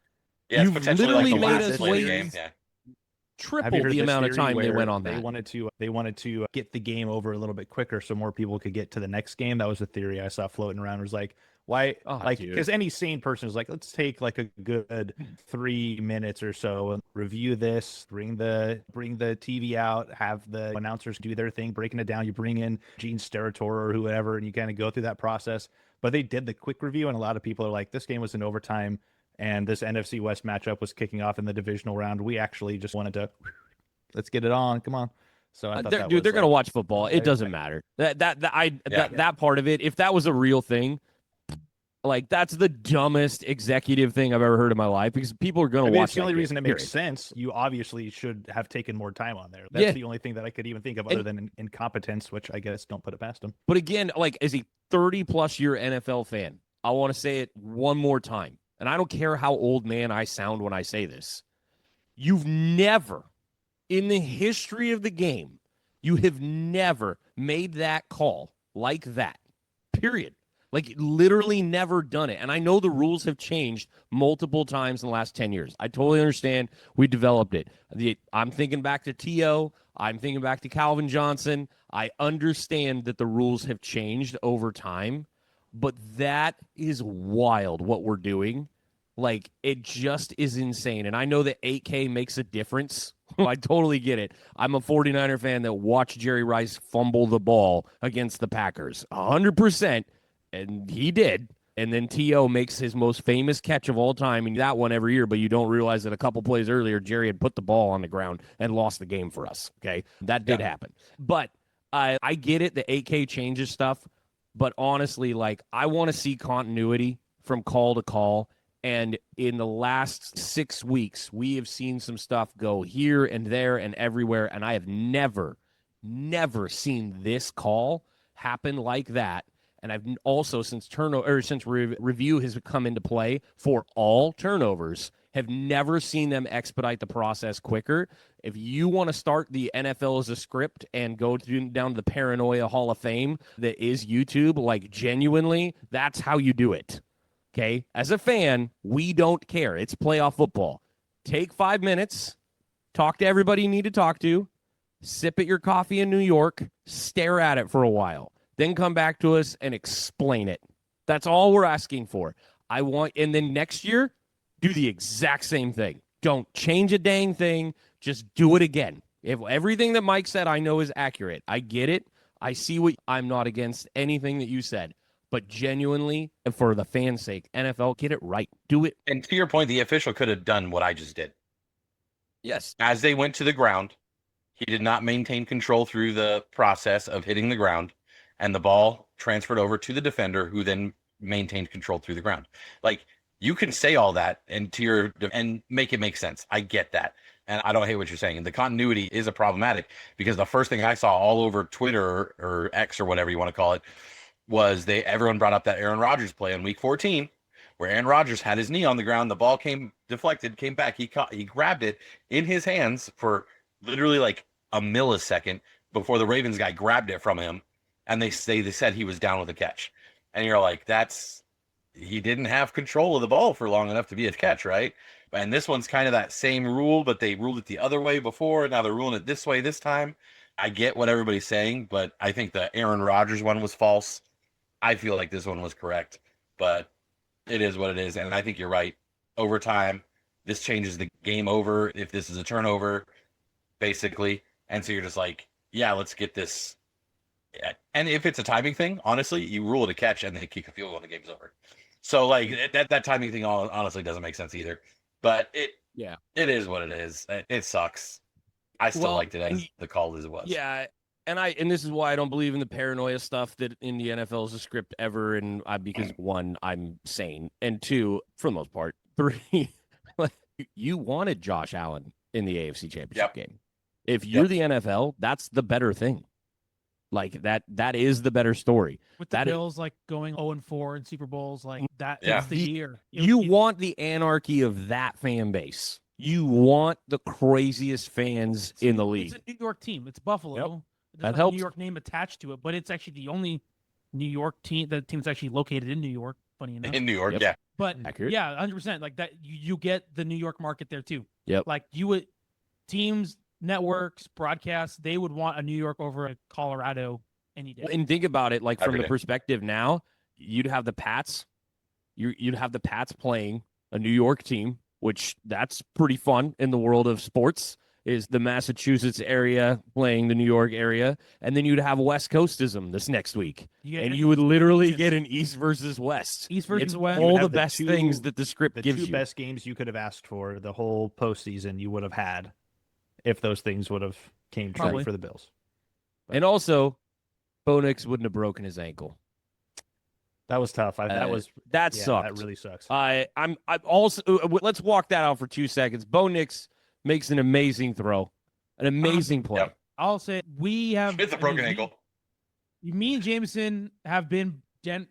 You've potentially like the literally made last us play of the wait game. Yeah. Have you triple heard the this amount of theory time they where went on they that. wanted to get the game over a little bit quicker so more people could get to the next game? That was a theory I saw floating around. It was like, why? Oh, like, dude. because any sane person is like, let's take like a good 3 minutes or so and review this, bring the TV out, have the announcers do their thing, breaking it down. You bring in Gene Steratore or whoever, and you kind of go through that process. But they did the quick review, and a lot of people are like, this game was in overtime, and this NFC West matchup was kicking off in the divisional round. We actually just wanted to let's get it on. Come on. So I thought that Dude, was they're gonna like, watch football. It doesn't matter. That part of it. If that was a real thing, like that's the dumbest executive thing I've ever heard in my life because people are gonna I mean, watch. it's the only that reason game, it makes period. sense. You obviously should have taken more time on there. That's Yeah. the only thing that I could even think of other than incompetence, which I guess don't put it past them. But again, like as a 30+ year NFL fan, I want to say it one more time, and I don't care how old man I sound when I say this. You've never, in the history of the game, you have never made that call like that. Period. Like literally never done it. And I know the rules have changed multiple times in the last 10 years. I totally understand. We developed it. I'm thinking back to T.O. I'm thinking back to Calvin Johnson. I understand that the rules have changed over time, but that is wild what we're doing. Like, it just is insane. And I know that 8K makes a difference. I totally get it. I'm a 49er fan that watched Jerry Rice fumble the ball against the Packers 100%. And he did. And then T.O. makes his most famous catch of all time, and that one every year, but you don't realize that a couple plays earlier, Jerry had put the ball on the ground and lost the game for us. Okay. That did happen. But I get it. The 8K changes stuff. But honestly, like, I want to see continuity from call to call. And in the last 6 weeks, we have seen some stuff go here and there and everywhere. And I have never seen this call happen like that. And I've also, since review has come into play for all turnovers, have never seen them expedite the process quicker. If you want to start the NFL as a script and go down to the paranoia Hall of Fame that is YouTube, like genuinely, that's how you do it. Okay? As a fan, we don't care. It's playoff football. Take 5 minutes, talk to everybody you need to talk to, sip at your coffee in New York, stare at it for a while, then come back to us and explain it. That's all we're asking for. And then next year, do the exact same thing. Don't change a dang thing. Just do it again. If everything that Mike said I know is accurate, I get it. I'm not against anything that you said. But genuinely, and for the fans' sake, NFL, get it right. Do it. And to your point, the official could have done what I just did. Yes. As they went to the ground, he did not maintain control through the process of hitting the ground, and the ball transferred over to the defender, who then maintained control through the ground. Like, you can say all that and make it make sense. I get that. And I don't hate what you're saying. And the continuity is a problematic because the first thing I saw all over Twitter or X or whatever you want to call it was everyone brought up that Aaron Rodgers play in week 14 where Aaron Rodgers had his knee on the ground. The ball came deflected, came back. He grabbed it in his hands for literally like a millisecond before the Ravens guy grabbed it from him. And they said he was down with a catch. And you're like, he didn't have control of the ball for long enough to be a catch, right? And this one's kind of that same rule, but they ruled it the other way before. And now they're ruling it this way this time. I get what everybody's saying, but I think the Aaron Rodgers one was false. I feel like this one was correct, but it is what it is. And I think you're right. Over time, this changes the game over if this is a turnover, basically. And so you're just like, yeah, let's get this. And if it's a timing thing, honestly, you rule it a catch and they kick a field goal and the game's over. So like that timing thing honestly doesn't make sense either. But it is what it is. It sucks. I still liked it as the call as it was. Yeah. And this is why I don't believe in the paranoia stuff that in the NFL is a script ever. And because 1, I'm sane, and 2, for the most part, 3, you wanted Josh Allen in the AFC Championship game. If you're the NFL, that's the better thing. Like that is the better story. With the Bills like going 0-4 in Super Bowls, like that's the year. You want the anarchy of that fan base. You want the craziest fans in the league. It's a New York team. It's Buffalo. Yep. There's That helps. New York name attached to it, but it's actually the only New York team, the team that's actually located in New York. Funny enough. In New York, Yep. yeah. But Accurate. yeah, 100%. Like that, you get the New York market there too. Yep. Like you would, teams, networks, broadcasts, they would want a New York over a Colorado any day. And think about it, like from Every the day. perspective now, you'd have the Pats. You'd have the Pats playing a New York team, which that's pretty fun in the world of sports. Is the Massachusetts area playing the New York area, and then you'd have West Coastism this next week, You get and you would literally East- get an East versus West. East versus It's West. You would all the have the best two- things that the script The gives two you. best games you could have asked for the whole postseason you would have had if those things would have came true Probably. for the Bills. And also, Bo Nix wouldn't have broken his ankle. That was tough. That Uh, was That yeah, sucked. That really sucks. I'm also let's walk that out for 2 seconds. Bo Nix makes an amazing throw, an amazing play. Yep. I'll say we have. It's a broken ankle. Me and Jameson have been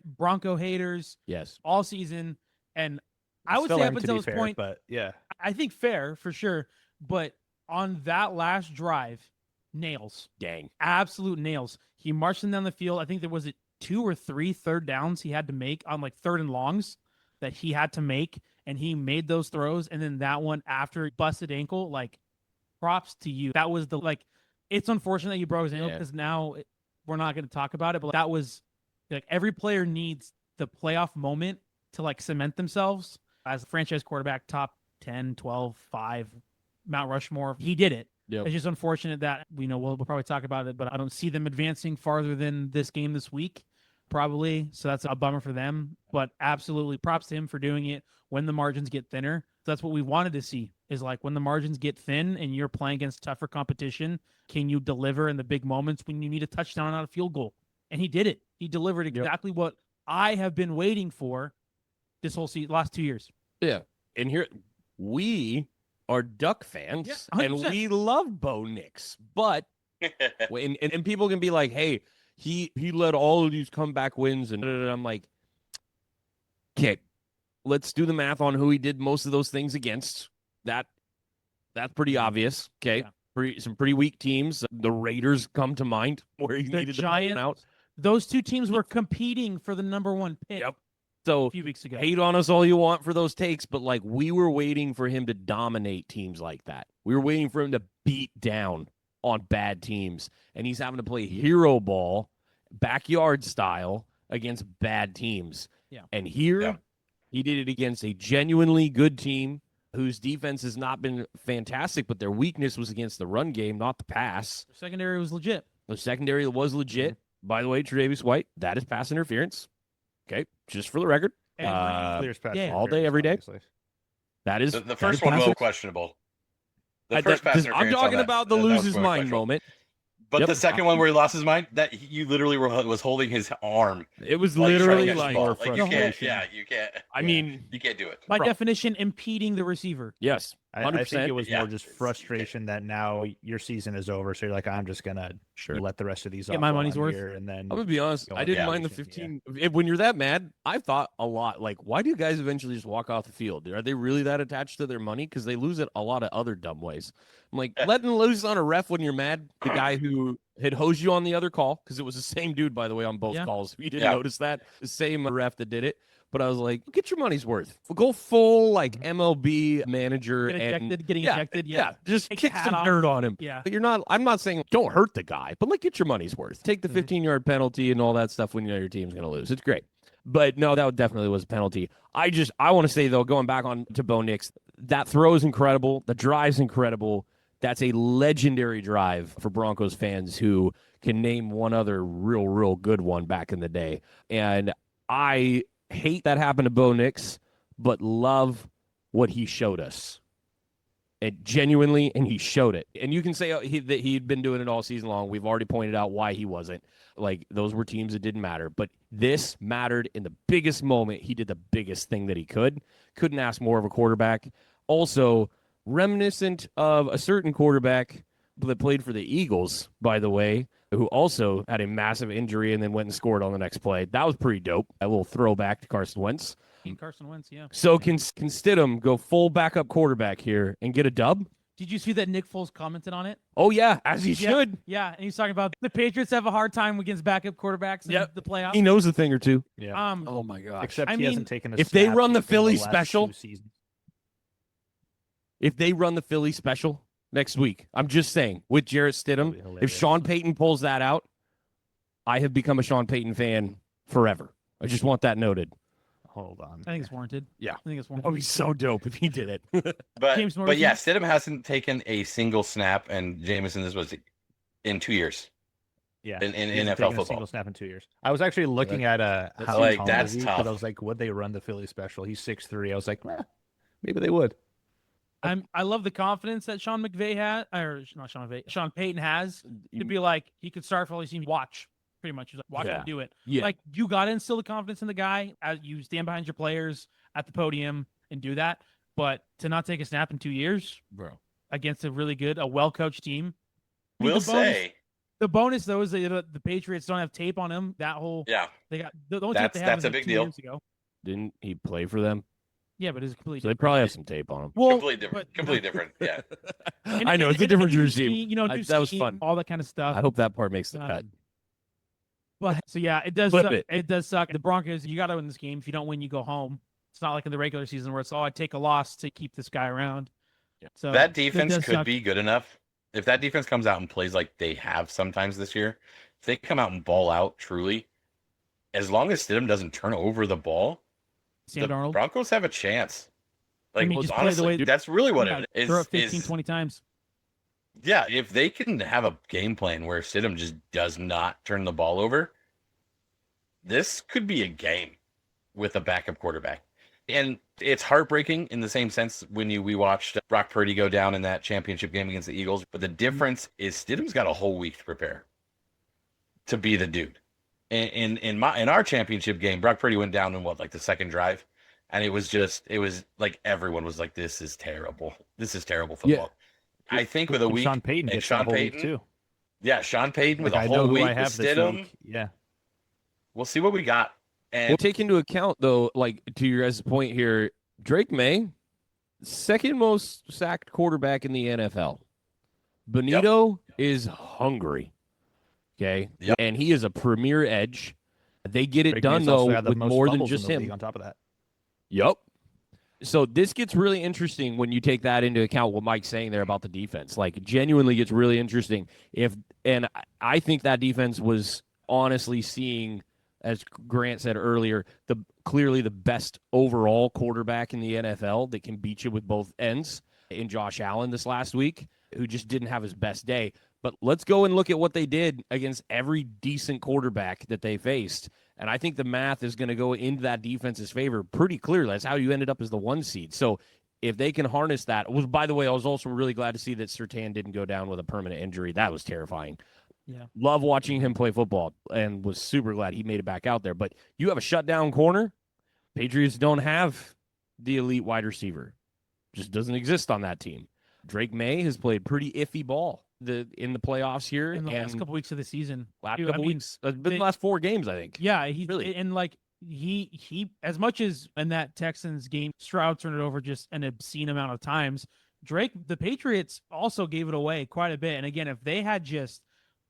Bronco haters Yes. all season, and I would Still say am, up to until be this fair, point, but yeah, I think fair for sure. But on that last drive, nails, Dang. absolute nails. He marched them down the field. I think there was it 2 or 3 third downs he had to make on like third and longs that he had to make, and he made those throws. And then that one after busted ankle, like props to you. That was the like. It's unfortunate that he broke his ankle Yeah. because now we're not going to talk about it. But that was like every player needs the playoff moment to like cement themselves as a franchise quarterback, top 10, 12, 5, Mount Rushmore. He did it. Yep. It's just unfortunate that we'll probably talk about it, but I don't see them advancing farther than this game this week, probably. So that's a bummer for them. But absolutely, props to him for doing it when the margins get thinner. That's what we wanted to see. Is like when the margins get thin and you're playing against tougher competition, can you deliver in the big moments when you need a touchdown on a field goal? And he did it. He delivered exactly what I have been waiting for this whole last 2 years. Yeah. And here we are Duck fans, Yeah, and 100%. we love Bo Nix. But and people can be like, "Hey, he led all of these comeback wins," and I'm like, "Okay, let's do the math on who he did most of those things against." That's pretty obvious. Okay, Yeah. some pretty weak teams. The Raiders come to mind where he The needed to Giants. pull out. Those two teams were competing for the number 1 pick Yep. a So few weeks ago. hate on us all you want for those takes, but like we were waiting for him to dominate teams like that. We were waiting for him to beat down on bad teams, and he's having to play hero ball, backyard style against bad teams. Yeah. And here he did it against a genuinely good team whose defense has not been fantastic, but their weakness was against the run game, not the pass. The secondary was legit. The secondary was legit. By the way, Tre'Davious White, that is pass interference. Okay, just for the record. And Clear pass yeah. all day, every day. obviously. That is The first one was questionable. The first pass I'm interference on talking that- about the that was lose his really mind questionable. moment. But Yep. the second one where he lost his mind, that you literally was holding his arm. It was while he's trying to literally catch the like, ball. more you can't. frustration. Yeah, you can't. I mean, You can't do it. by Bro. definition, impeding the receiver. yes, I 100%. think it was Yeah. more just frustration that now your season is over, so you're like, I'm just gonna Sure. let the rest of these Get off my while money's I'm worth. here, and then I'm gonna be honest. Go I on didn't the mind the opposition, 15. When you're that mad, I thought a lot. Like, why do guys eventually just walk off the field? Are they really that attached to their money? Because they lose it a lot of other dumb ways. I'm like, letting loose on a ref when you're mad. The guy who had hosed you on the other call, because it was the same dude, by the way, on both Yeah. calls. If you didn't Yeah. notice that, the same ref that did it. But I was like, get your money's worth. Go full like MLB manager Get and ejected, getting yeah, ejected. yeah, just Take kick the hat some off. dirt on him. Yeah. But I'm not saying don't hurt the guy, but like get your money's worth. Take the 15-yard penalty and all that stuff when you know your team's going to lose. It's great. But no, that definitely was a penalty. I want to say, though, going back on to Bo Nix, that throw is incredible. The drive's incredible. That's a legendary drive for Broncos fans who can name one other real good one back in the day. And I hate that happened to Bo Nix, but love what he showed us. And genuinely, and he showed it. And you can say that he'd been doing it all season long. We've already pointed out why he wasn't. Like, those were teams that didn't matter. But this mattered in the biggest moment. He did the biggest thing that he could. Couldn't ask more of a quarterback. Also, reminiscent of a certain quarterback that played for the Eagles, by the way, who also had a massive injury and then went and scored on the next play. That was pretty dope. A little throwback to Carson Wentz. Carson Wentz, yeah. So can Stidham go full backup quarterback here and get a dub? Did you see that Nick Foles commented on it? Oh yeah, as he Yeah. should. Yeah, and he's talking about the Patriots have a hard time against backup quarterbacks in Yep. the playoffs. He knows a thing or two. Yeah. Oh my gosh. Except I he mean, hasn't taken a if they snap run the in Philly last special- 2 seasons. If they run the Philly special next week, I'm just saying, with Jarrett That'd be Stidham, hilarious. if Sean Payton pulls that out, I have become a Sean Payton fan forever. I just want that noted. Hold on. I think it's warranted. Yeah. I think it's warranted. Oh, he's so dope if he did it. James But Morrison? yeah, Stidham hasn't taken a single snap, and Jameson, this was in 2 years. Yeah. In He hasn't NFL taken a football. single snap in 2 years. I was actually looking at how like, that's because tough. I was like, would they run the Philly special? He's 6'3". I was like, maybe they would. I love the confidence that Sean McVay had, or not Sean McVay, Sean Payton has to be like, he could start for all these teams. Watch, pretty much. He's like, watch him do it. Yeah. Like, you got to instill the confidence in the guy as you stand behind your players at the podium and do that. But to not take a snap in 2 years, Bro. against a really good, a well-coached team. I mean, We'll the bonus- say, The bonus, though, is that the Patriots don't have tape on him. That whole, yeah, they got, the only tape they have that's is a like big 2 deal. years ago. Didn't he play for them? Yeah, but it's completely So they probably have some tape on him. well, completely different. but- Completely different. Yeah. and- I know, it's a and- different and new regime. scheme, you know, new That was scheme, fun. all that kind of stuff. I hope that part makes the cut. But so yeah, it does. Flip Suck. it. It does suck. The Broncos, you got to win this game. If you don't win, you go home. It's not like in the regular season where it's I take a loss to keep this guy around. Yeah. So That it defense does could suck. be good enough. If that defense comes out and plays like they have sometimes this year, if they come out and ball out truly, as long as Stidham doesn't turn over the ball, Sam the Darnold. Broncos have a chance. I Like, mean, just play the honestly, way- that's really what Yeah, it is. throw it 15, is 20 times. Yeah, if they can have a game plan where Stidham just does not turn the ball over, this could be a game with a backup quarterback. And it's heartbreaking in the same sense when we watched Brock Purdy go down in that championship game against the Eagles. But the difference is Stidham's got a whole week to prepare to be the dude. In our championship game, Brock Purdy went down in like the second drive, and it was like everyone was like, "This is terrible. This is terrible football." I think with a And week, Sean Payton and gets Sean that whole week Payton, too. yeah, Sean Payton with Like, a I know whole who week I with have this Stidham. week. Yeah. We'll see what we got. And We'll take into account, though, like to your guys' point here, Drake May, second most sacked quarterback in the NFL. Benito is hungry. Okay. Yep. And he is a premier edge. They get it Drake done, May's also though, had the with most more than fumbles in just the him. league on top of that. Yep. So this gets really interesting when you take that into account, what Mike's saying there about the defense. Like, it genuinely gets really interesting. I think that defense was honestly seeing, as Grant said earlier, clearly the best overall quarterback in the NFL that can beat you with both ends in Josh Allen this last week, who just didn't have his best day. But let's go and look at what they did against every decent quarterback that they faced. And I think the math is going to go into that defense's favor pretty clearly. That's how you ended up as the 1 seed. So if they can harness that, by the way, I was also really glad to see that Surtain didn't go down with a permanent injury. That was terrifying. Yeah. Love watching him play football and was super glad he made it back out there. But you have a shutdown corner. Patriots don't have the elite wide receiver. Just doesn't exist on that team. Drake May has played pretty iffy ball in the playoffs here. In the last and couple weeks of the season. last Dude, couple I mean, weeks. It's been the last 4 games, I think. Yeah, he's Really? and like he as much as in that Texans game, Stroud turned it over just an obscene amount of times. Drake, the Patriots also gave it away quite a bit. And again, if they had just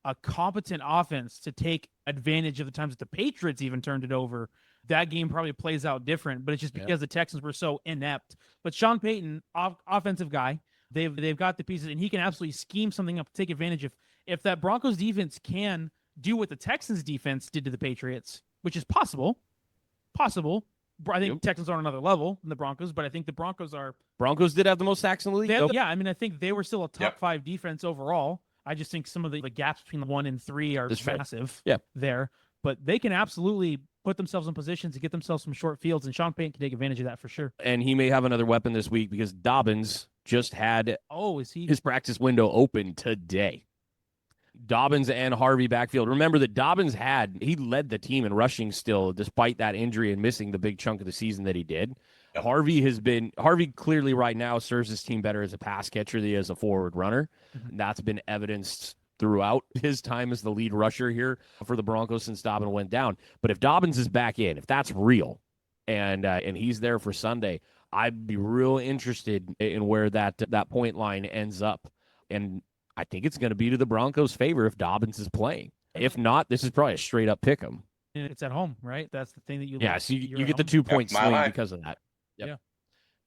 a competent offense to take advantage of the times that the Patriots even turned it over, that game probably plays out different. But it's just because the Texans were so inept. But Sean Payton, offensive guy, they've got the pieces, and he can absolutely scheme something up to take advantage of. If that Broncos defense can do what the Texans defense did to the Patriots, which is possible. I think Texans are on another level than the Broncos, but I think the Broncos are. Broncos did have the most sacks in the league. They have, though. yeah, I mean, I think they were still a top Yep. 5 defense overall. I just think some of the gaps between the 1 and 3 are That's fair. massive. Yeah. There, but they can absolutely put themselves in position to get themselves some short fields, and Sean Payton can take advantage of that for sure. And he may have another weapon this week because Dobbins just had Oh, is he? his practice window open today. Dobbins and Harvey backfield. Remember that Dobbins he led the team in rushing still, despite that injury and missing the big chunk of the season that he did. Yep. Harvey clearly right now serves his team better as a pass catcher than he is a forward runner. Mhm. That's been evidenced throughout his time as the lead rusher here for the Broncos since Dobbins went down. But if Dobbins is back in, if that's real, and he's there for Sunday, I'd be real interested in where that point line ends up. And I think it's going to be to the Broncos' favor if Dobbins is playing. If not, this is probably a straight up pick 'em. And it's at home, right? That's the thing that you Yeah, like. so you You're get the at home. 2-point Mile swing high. because of that. Yep. Yeah.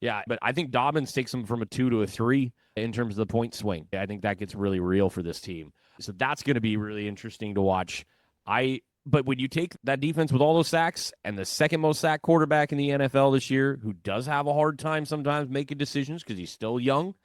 Yeah, but I think Dobbins takes them from a 2 to a 3 in terms of the point swing. I think that gets really real for this team. So that's going to be really interesting to watch. But when you take that defense with all those sacks and the second most sack quarterback in the NFL this year, who does have a hard time sometimes making decisions because he's still young,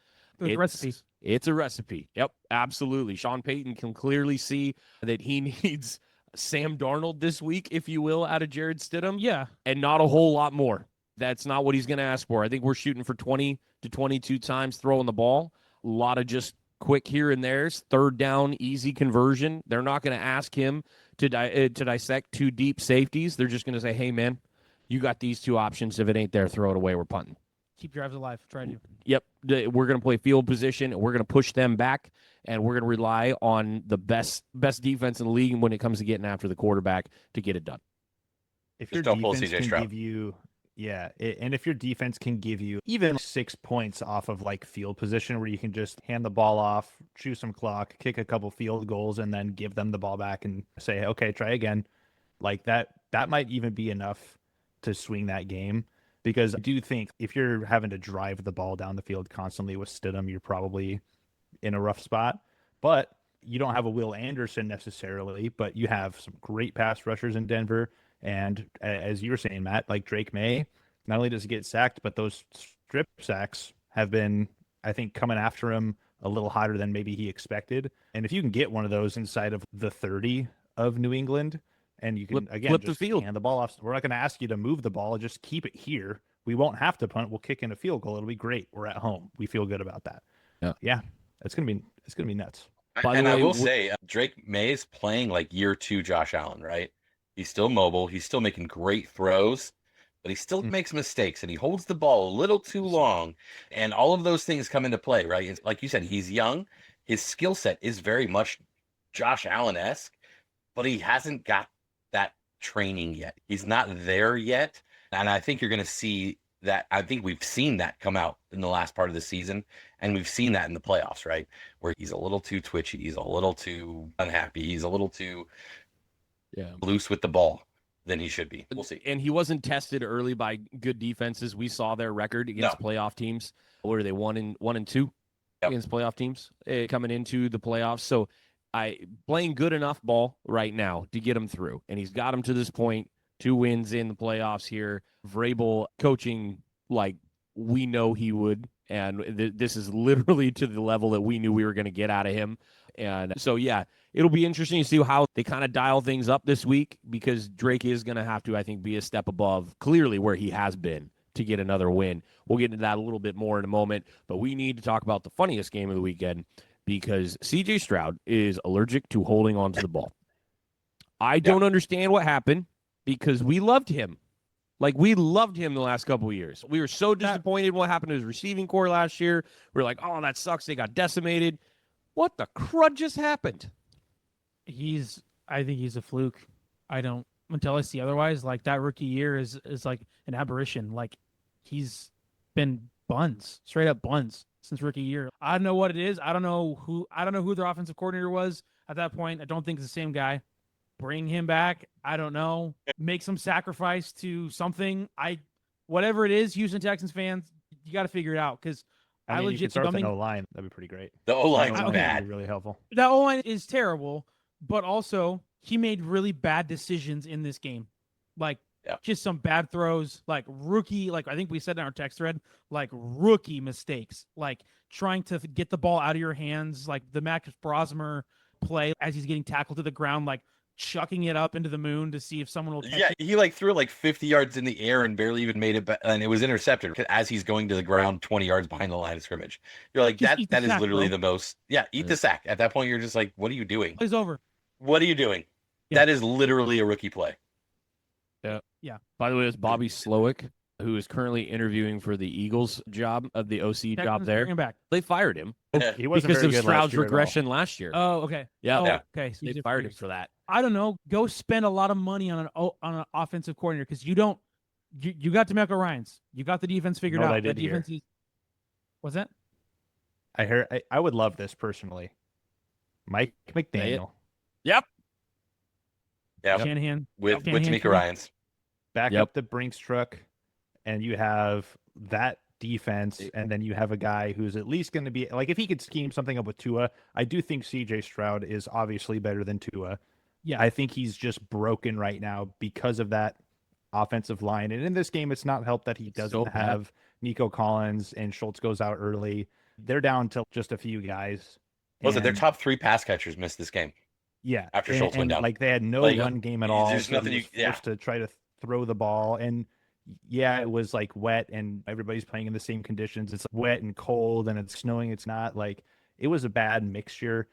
It's a recipe. It's a recipe. Yep, absolutely. Sean Payton can clearly see that he needs Sam Darnold this week, if you will, out of Jared Stidham. Yeah. And not a whole lot more. That's not what he's going to ask for. I think we're shooting for 20 to 22 times throwing the ball. A lot of just quick here and there's, third down, easy conversion. They're not going to ask him to dissect two deep safeties. They're just going to say, hey, man, you got these two options. If it ain't there, throw it away. We're punting. Keep drives alive. Try to. Yep. We're going to play field position. We're going to push them back, and we're going to rely on the best defense in the league when it comes to getting after the quarterback to get it done. If Just your don't pull defense CJ can Stroud. give you, and if your defense can give you even 6 points off of like field position, where you can just hand the ball off, chew some clock, kick a couple field goals, and then give them the ball back and say, okay, try again, like that might even be enough to swing that game. Because I do think if you're having to drive the ball down the field constantly with Stidham, you're probably in a rough spot. But you don't have a Will Anderson necessarily, but you have some great pass rushers in Denver. And as you were saying, Matt, like Drake May, not only does he get sacked, but those strip sacks have been, I think, coming after him a little hotter than maybe he expected. And if you can get one of those inside of the 30 of New England, and you can, flip just the field. hand the ball off. We're not going to ask you to move the ball. Just keep it here. We won't have to punt. We'll kick in a field goal. It'll be great. We're at home. We feel good about that. Yeah. It's gonna be nuts. By the And I way, will say, Drake May is playing like year 2 Josh Allen, right? He's still mobile. He's still making great throws, but he still makes mistakes, and he holds the ball a little too long. And all of those things come into play, right? It's, like you said, he's young. His skill set is very much Josh Allen-esque, but he hasn't got that training yet. He's not there yet. And I think you're going to see that. I think we've seen that come out in the last part of the season, and we've seen that in the playoffs, right? Where he's a little too twitchy. He's a little too unhappy. He's a little too loose with the ball than he should be. We'll see. And he wasn't tested early by good defenses. We saw their record against playoff teams. What are they, 1-2 against playoff teams coming into the playoffs? So playing good enough ball right now to get him through. And he's got him to this point, 2 wins in the playoffs here. Vrabel coaching like we know he would. And this is literally to the level that we knew we were going to get out of him. And so, yeah, it'll be interesting to see how they kind of dial things up this week, because Drake is going to have to, I think, be a step above clearly where he has been to get another win. We'll get into that a little bit more in a moment, but we need to talk about the funniest game of the weekend, because CJ Stroud is allergic to holding onto the ball. I don't understand what happened, because we loved him. Like, we loved him the last couple of years. We were so disappointed what happened to his receiving core last year. We were like, oh, that sucks. They got decimated. What the crud just happened? I think he's a fluke. I don't, until I see otherwise. Like, that rookie year is like an aberration. Like, he's been buns, straight up buns since rookie year. I don't know what it is. I don't know who their offensive coordinator was at that point. I don't think it's the same guy. Bring him back. I don't know. Make some sacrifice to something. Whatever it is, Houston Texans fans, you got to figure it out, because I mean, you legit could start with an think O-line. That'd be pretty great. The O-line's O-line would bad. be really helpful. that O-line is terrible, but also he made really bad decisions in this game. Like, just some bad throws, like rookie, like I think we said in our text thread, like rookie mistakes, like trying to get the ball out of your hands, like the Max Brosmer play as he's getting tackled to the ground, like chucking it up into the moon to see if someone will catch it. He like threw it like 50 yards in the air and barely even made it back, and it was intercepted as he's going to the ground 20 yards behind the line of scrimmage. You're like, Just that is sack, literally bro. the most. Eat the sack. At that point, you're just like, what are you doing? Plays over. What are you doing? Yeah. That is literally a rookie play. By the way, it's Bobby Slowick, who is currently interviewing for the Eagles job, of the OC job Texans there. bring him back. They fired him He wasn't because very of good Stroud's last year at all. regression last year. Oh, okay. Yeah. Oh, Yeah. okay. So They fired him for that. I don't know. Go spend a lot of money on an offensive coordinator, because you don't You got DeMeco Ryans. You got the defense figured You know what out. I did the here? defense is. What's that? I would love this personally. Mike McDaniel, Yep. Yeah, Shanahan. with Shanahan D'Amico tree. Ryans. back Yep. up the Brinks truck, and you have that defense, and then you have a guy who's at least going to be like, if he could scheme something up with Tua, I do think CJ Stroud is obviously better than Tua. Yeah. I think he's just broken right now because of that offensive line. And in this game, it's not helped that he doesn't so bad. have Nico Collins and Schultz goes out early. They're down to just a few guys. Listen, their And- top 3 pass catchers missed this game. yeah. after Schultz went down. Like they had no Like, run game at there's all. nothing he was you- yeah. forced to try to throw the ball. And yeah, it was like wet and everybody's playing in the same conditions. It's wet and cold and it's snowing. It's not like it was a bad mixture.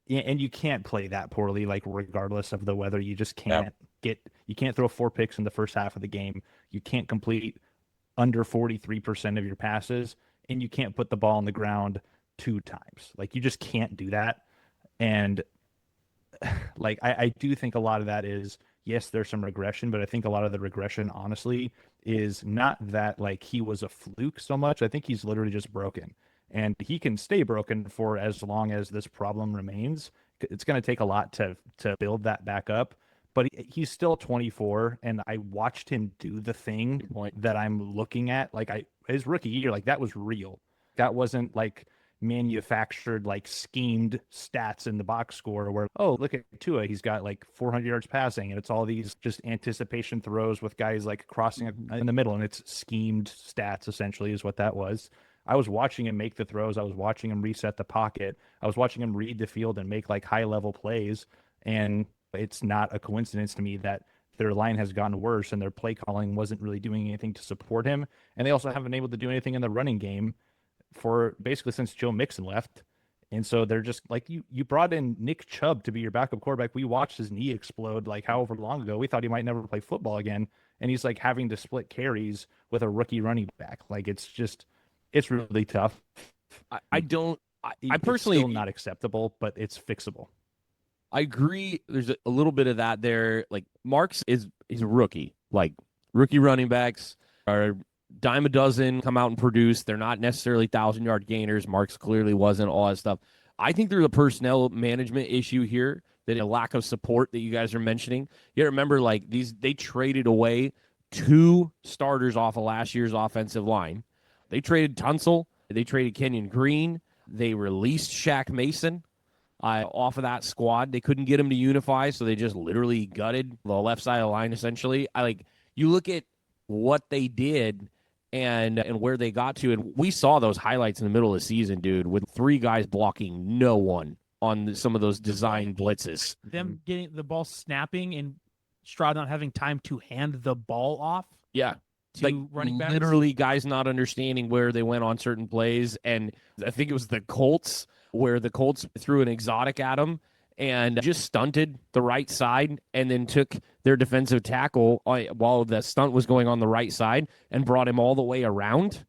And you can't play that poorly, like regardless of the weather. You just can't you can't throw 4 picks in the first half of the game. You can't complete under 43% of your passes, and you can't put the ball on the ground 2 times. Like you just can't do that. And like I do think a lot of that is, yes, there's some regression, but I think a lot of the regression, honestly, is not that like he was a fluke so much. I think he's literally just broken. And he can stay broken for as long as this problem remains. It's going to take a lot to build that back up. But he's still 24, and I watched him do the thing that I'm looking at. Like his rookie year, like that was real. That wasn't like manufactured, like schemed stats in the box score where, oh, look at Tua, he's got like 400 yards passing, and it's all these just anticipation throws with guys like crossing in the middle, and it's schemed stats essentially is what that was. I was watching him make the throws. I was watching him reset the pocket. I was watching him read the field and make like high level plays. And it's not a coincidence to me that their line has gotten worse and their play calling wasn't really doing anything to support him. And they also haven't been able to do anything in the running game for basically since Joe Mixon left. And so they're just like, you brought in Nick Chubb to be your backup quarterback. We watched his knee explode like however long ago. We thought he might never play football again. And he's like having to split carries with a rookie running back. Like it's really tough. I personally, it's still not acceptable, but it's fixable. I agree. There's a little bit of that there. Like Marks he's a rookie. Like rookie running backs are dime a dozen, come out and produce. They're not necessarily 1,000-yard gainers. Marks clearly wasn't, all that stuff. I think there's a personnel management issue here, that a lack of support that you guys are mentioning. You remember, like they traded away 2 starters off of last year's offensive line. They traded Tunsil. They traded Kenyon Green. They released Shaq Mason off of that squad. They couldn't get him to unify, so they just literally gutted the left side of the line, essentially. You look at what they did and where they got to, and we saw those highlights in the middle of the season, dude, with 3 guys blocking no one on some of those design blitzes. Them getting the ball snapping and Stroud not having time to hand the ball off. Yeah. To Like running backs. literally guys not understanding where they went on certain plays. And I think it was the Colts where the Colts threw an exotic at them and just stunted the right side and then took their defensive tackle while the stunt was going on the right side and brought him all the way around.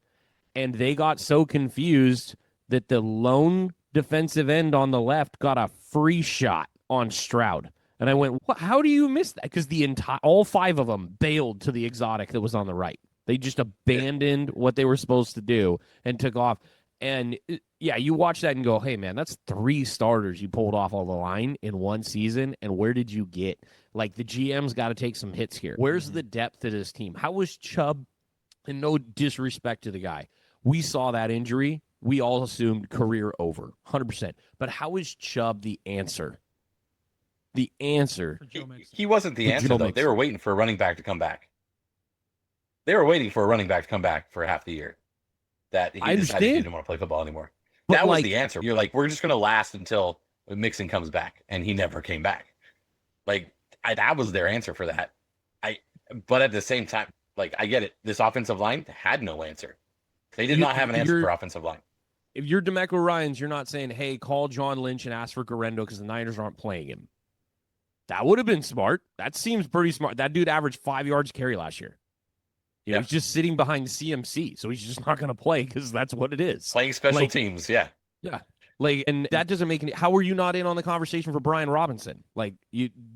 And they got so confused that the lone defensive end on the left got a free shot on Stroud. And I went, how do you miss that? Because all 5 of them bailed to the exotic that was on the right. They just abandoned what they were supposed to do and took off. And yeah, you watch that and go, hey, man, that's 3 starters you pulled off all the line in one season. And where did you get? Like, the GM's got to take some hits here. Where's the depth of this team? How was Chubb? And no disrespect to the guy. We saw that injury. We all assumed career over, 100%. But how is Chubb the answer? The answer. He wasn't the For answer, Joe though. Mixon. They were waiting for a running back to come back. They were waiting for a running back to come back for half the year. That he I decided he understand. didn't want to play football anymore. But That was like- the answer. You're like, we're just going to last until Mixon comes back. And he never came back. Like, that was their answer for that. But at the same time, like, I get it. This offensive line had no answer. They did not have an answer for offensive line. If you're DeMeco Ryans, you're not saying, hey, call John Lynch and ask for Garendo because the Niners aren't playing him. That would have been smart. That seems pretty smart. That dude averaged 5 yards carry last year. You know, he's just sitting behind CMC, so he's just not going to play because that's what it is. Playing special teams, yeah. Yeah. Like, and that doesn't make any. How were you not in on the conversation for Brian Robinson? Like,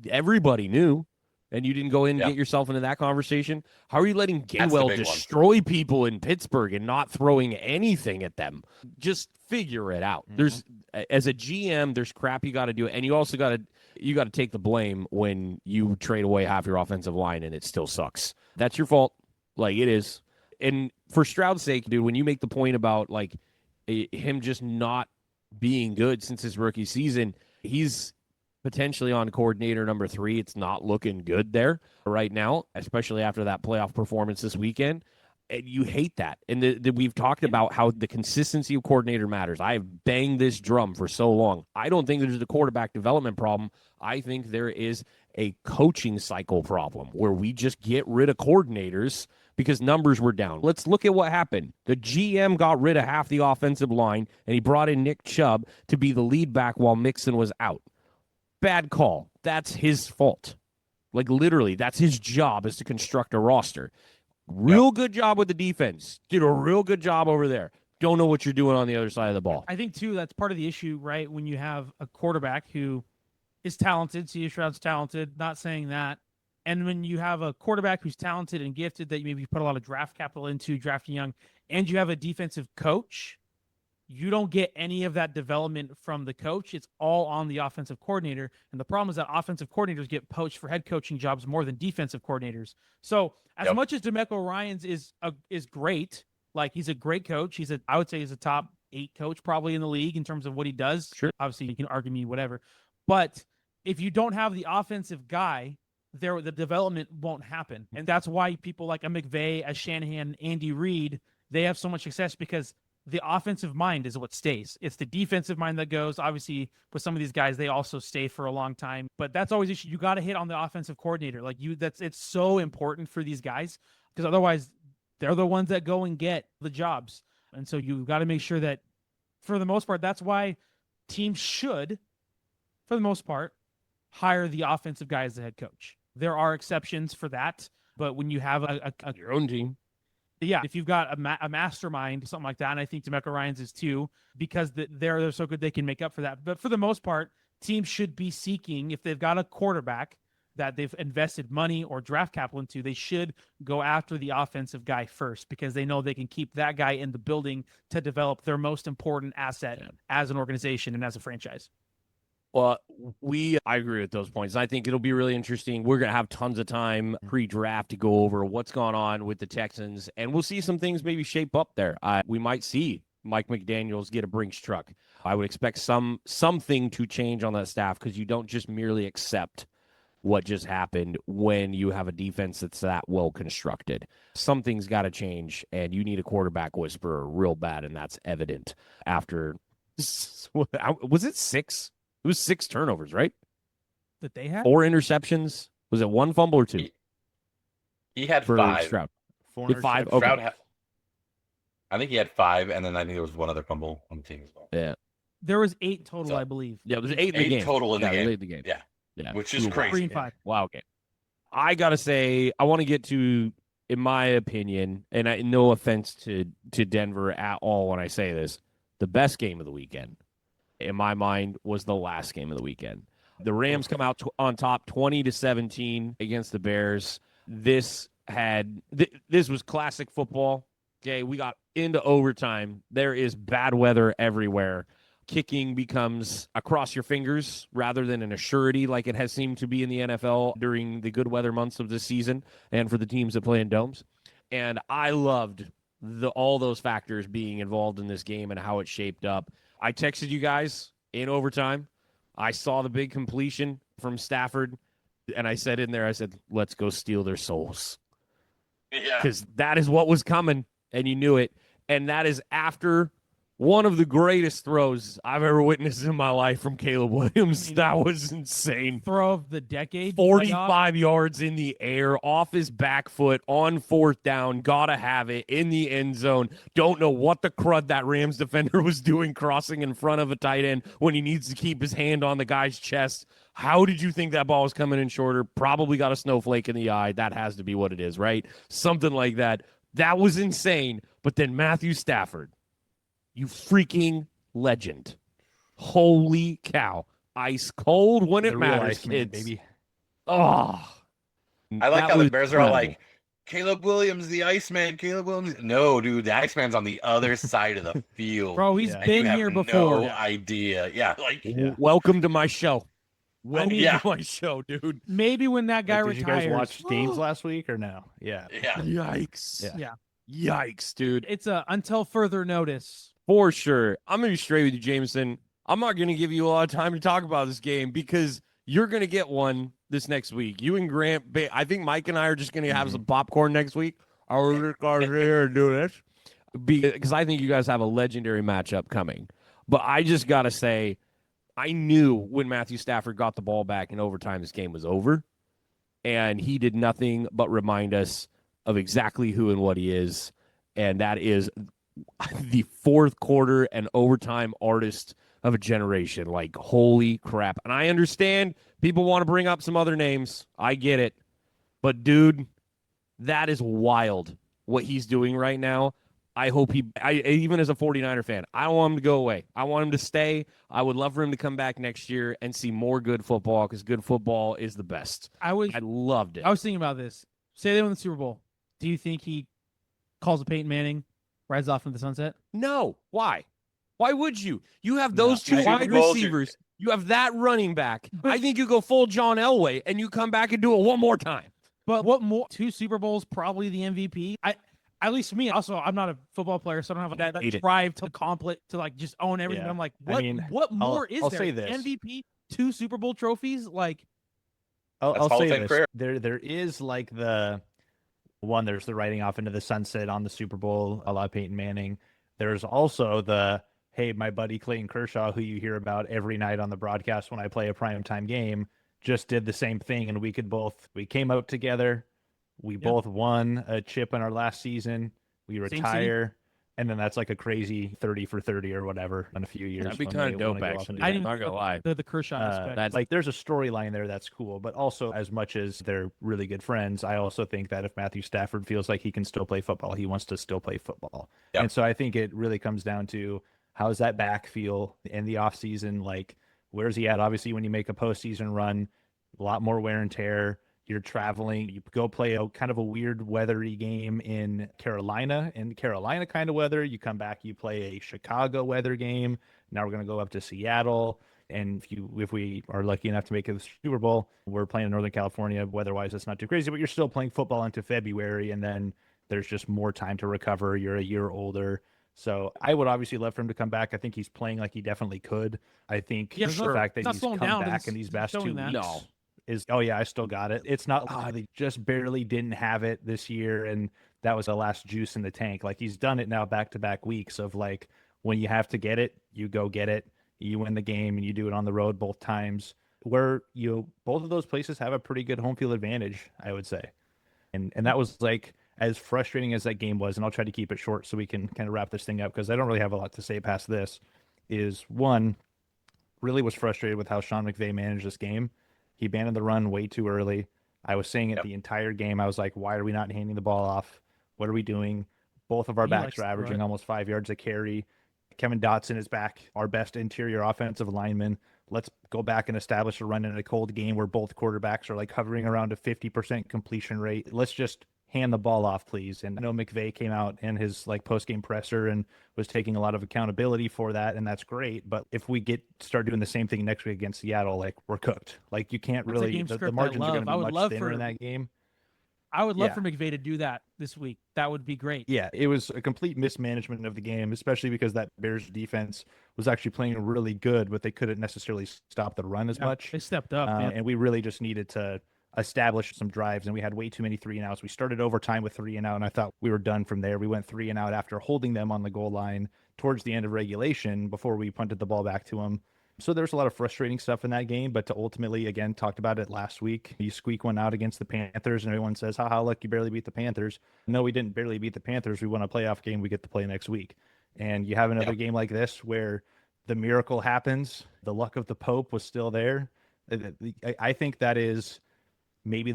everybody knew and you didn't go in and Yeah. get yourself into that conversation? How are you letting the Gainwell big one. destroy people in Pittsburgh and not throwing anything at them? Just figure it out. There's, as a GM, there's crap you got to do, and you also got to take the blame when you trade away half your offensive line and it still sucks. That's your fault. Like, it is. And for Stroud's sake, dude, when you make the point about like him just not being good since his rookie season, he's potentially on coordinator number 3. It's not looking good there right now, especially after that playoff performance this weekend. And you hate that. And we've talked about how the consistency of coordinator matters. I've banged this drum for so long. I don't think there's a quarterback development problem. I think there is a coaching cycle problem where we just get rid of coordinators because numbers were down. Let's look at what happened. The GM got rid of half the offensive line, and he brought in Nick Chubb to be the lead back while Mixon was out. Bad call. That's his fault. Like, literally, that's his job, is to construct a roster. Real good job with the defense. Did a real good job over there. Don't know what you're doing on the other side of the ball. I think, too, that's part of the issue, right? When you have a quarterback who is talented, C.J. Stroud's talented, not saying that. And when you have a quarterback who's talented and gifted that you maybe put a lot of draft capital into, drafting young, and you have a defensive coach, you don't get any of that development from the coach. It's all on the offensive coordinator. And the problem is that offensive coordinators get poached for head coaching jobs more than defensive coordinators. So as much as DeMeco Ryans is great, like he's a great coach. I would say he's a top 8 coach probably in the league in terms of what he does. Sure. Obviously you can argue me, whatever. But if you don't have the offensive guy, the development won't happen. And that's why people like a McVay, a Shanahan, Andy Reid, they have so much success because the offensive mind is what stays. It's the defensive mind that goes. Obviously, with some of these guys, they also stay for a long time. But that's always the issue. You got to hit on the offensive coordinator. It's so important for these guys because otherwise they're the ones that go and get the jobs. And so you've got to make sure that, for the most part, that's why teams should, for the most part, hire the offensive guy as the head coach. There are exceptions for that, but when you have your own team, yeah, if you've got a mastermind, something like that, and I think DeMeco Ryans is too, because they're so good they can make up for that. But for the most part, teams should be seeking, if they've got a quarterback that they've invested money or draft capital into, they should go after the offensive guy first because they know they can keep that guy in the building to develop their most important asset as an organization and as a franchise. Well, I agree with those points. I think it'll be really interesting. We're going to have tons of time pre-draft to go over what's gone on with the Texans, and we'll see some things maybe shape up there. We might see Mike McDaniels get a Brinks truck. I would expect something to change on that staff because you don't just merely accept what just happened when you have a defense that's that well constructed. Something's got to change, and you need a quarterback whisperer real bad, and that's evident after was it 6? It was 6 turnovers, right? That they had? 4 interceptions. Was it 1 fumble or 2? He had for 5. Stroud. 4 He had 5. interceptions. Okay. Stroud I think he had 5, and then I think there was one other fumble on the team as well. Yeah. There was 8 total, So- I believe. Yeah, there's 8 in the 8 game. total in the Yeah, game. 8 in the game. Yeah. Yeah. Which is Ooh, crazy. 3 and 5. Wow, okay. I got to say, I want to get to, in my opinion, and no offense to Denver at all when I say this, the best game of the weekend, in my mind, was the last game of the weekend. The Rams come out on top 20-17 against the Bears. This was classic football. Okay, we got into overtime. There is bad weather everywhere. Kicking becomes a cross your fingers rather than an assurity like it has seemed to be in the NFL during the good weather months of this season and for the teams that play in domes. And I loved all those factors being involved in this game and how it shaped up. I texted you guys in overtime. I saw the big completion from Stafford, and I said in there, I said, let's go steal their souls. Yeah. Because that is what was coming, and you knew it. And that is after one of the greatest throws I've ever witnessed in my life from Caleb Williams. That was insane. Throw of the decade. 45 yards in the air, off his back foot, on 4th down. Gotta have it in the end zone. Don't know what the crud that Rams defender was doing crossing in front of a tight end when he needs to keep his hand on the guy's chest. How did you think that ball was coming in shorter? Probably got a snowflake in the eye. That has to be what it is, right? Something like that. That was insane. But then Matthew Stafford, you freaking legend. Holy cow. Ice cold when it The real matters, Iceman, kids. baby. Oh, I like That how the was Bears are all incredible. like, Caleb Williams, the Iceman. Caleb Williams. No, dude, the Iceman's on the other side of the field. Bro, he's Yeah. And you been have here no before. idea. Yeah, like, Yeah. Welcome to my show. Welcome yeah. to my show, dude. Maybe when that guy Like, did retires. you guys watch games last week or no? Yeah. yeah. Yikes. Yeah. Yeah. Yikes, dude. It's a until further notice. For sure. I'm going to be straight with you, Jameson. I'm not going to give you a lot of time to talk about this game because you're going to get one this next week. You and Grant, I think Mike and I are just going to have some popcorn next week. We're just going to sit here and do this because I think you guys have a legendary matchup coming. But I just got to say, I knew when Matthew Stafford got the ball back in overtime, this game was over. And he did nothing but remind us of exactly who and what he is. And that is the fourth quarter and overtime artist of a generation. Like, holy crap. And I understand people want to bring up some other names. I get it. But, dude, that is wild what he's doing right now. I hope even as a 49er fan, I don't want him to go away. I want him to stay. I would love for him to come back next year and see more good football because good football is the best. I loved it. I was thinking about this. Say they win the Super Bowl. Do you think he calls a Peyton Manning, rides off into the sunset? No. Why? Why would you? You have those two I think wide the Bulls are- receivers. You have that running back. I think you go full John Elway and you come back and do it one more time. But what more? 2 Super Bowls, probably the MVP. At least for me. Also, I'm not a football player, so I don't have that Hate it. drive to complete to like just own everything. Yeah. I'm like, I what? mean, What more I'll- is I'll there? say this. MVP, 2 Super Bowl trophies. Like, I'll Hall of say Fame this. career. There is like the one, there's the riding off into the sunset on the Super Bowl, a la Peyton Manning. There's also the, hey, my buddy Clayton Kershaw, who you hear about every night on the broadcast when I play a primetime game, just did the same thing. And we came out together. We both won a chip in our last season. We retire. And then that's like a crazy 30 for 30 or whatever in a few years. That'd be when kind of they wanna dope, go off actually. and do I that. didn't Not gonna lie. the Kershaw aspect. That's Like, there's a storyline there that's cool, but also as much as they're really good friends, I also think that if Matthew Stafford feels like he can still play football, he wants to still play football. Yep. And so I think it really comes down to how's that back feel in the offseason? Like, where's he at? Obviously, when you make a postseason run, a lot more wear and tear. You're traveling, you go play a kind of a weird weathery game in Carolina kind of weather. You come back, you play a Chicago weather game. Now we're going to go up to Seattle. And if we are lucky enough to make it to the Super Bowl, we're playing in Northern California. Weather-wise, it's not too crazy, but you're still playing football into February, and then there's just more time to recover. You're a year older. So I would obviously love for him to come back. I think he's playing like he definitely could. I think Yeah, the sure. fact that It's not he's slowing come down, back it's in these past 2 showing weeks that. is, oh yeah, I still got it. It's not like they just barely didn't have it this year and that was the last juice in the tank. Like, he's done it now back-to-back weeks of, like, when you have to get it, you go get it. You win the game and you do it on the road both times, where both of those places have a pretty good home field advantage, I would say. And that was, like, as frustrating as that game was, and I'll try to keep it short so we can kind of wrap this thing up because I don't really have a lot to say past this, is one, really was frustrated with how Sean McVay managed this game. He abandoned the run way too early. I was saying it the entire game. I was like, why are we not handing the ball off? What are we doing? Both of our backs are averaging almost 5 yards a carry. Kevin Dotson is back, our best interior offensive lineman. Let's go back and establish a run in a cold game where both quarterbacks are like hovering around a 50% completion rate. Let's just hand the ball off, please. And I know McVay came out in his like post-game presser and was taking a lot of accountability for that, and that's great. But if we start doing the same thing next week against Seattle, like, we're cooked. Like, you can't really, the margins are going to be much thinner in that game. I would love for McVay to do that this week. That would be great. Yeah, it was a complete mismanagement of the game, especially because that Bears defense was actually playing really good, but they couldn't necessarily stop the run as much. They stepped up, man. And we really just needed to establish some drives, and we had way too many 3-and-outs. We started overtime with 3-and-out, and I thought we were done from there. We went 3-and-out after holding them on the goal line towards the end of regulation before we punted the ball back to them. So there's a lot of frustrating stuff in that game, but to ultimately, again, talked about it last week, you squeak one out against the Panthers, and everyone says, haha, look, you barely beat the Panthers. No, we didn't barely beat the Panthers. We won a playoff game we get to play next week. And you have another game like this where the miracle happens. The luck of the Pope was still there. I think that is maybe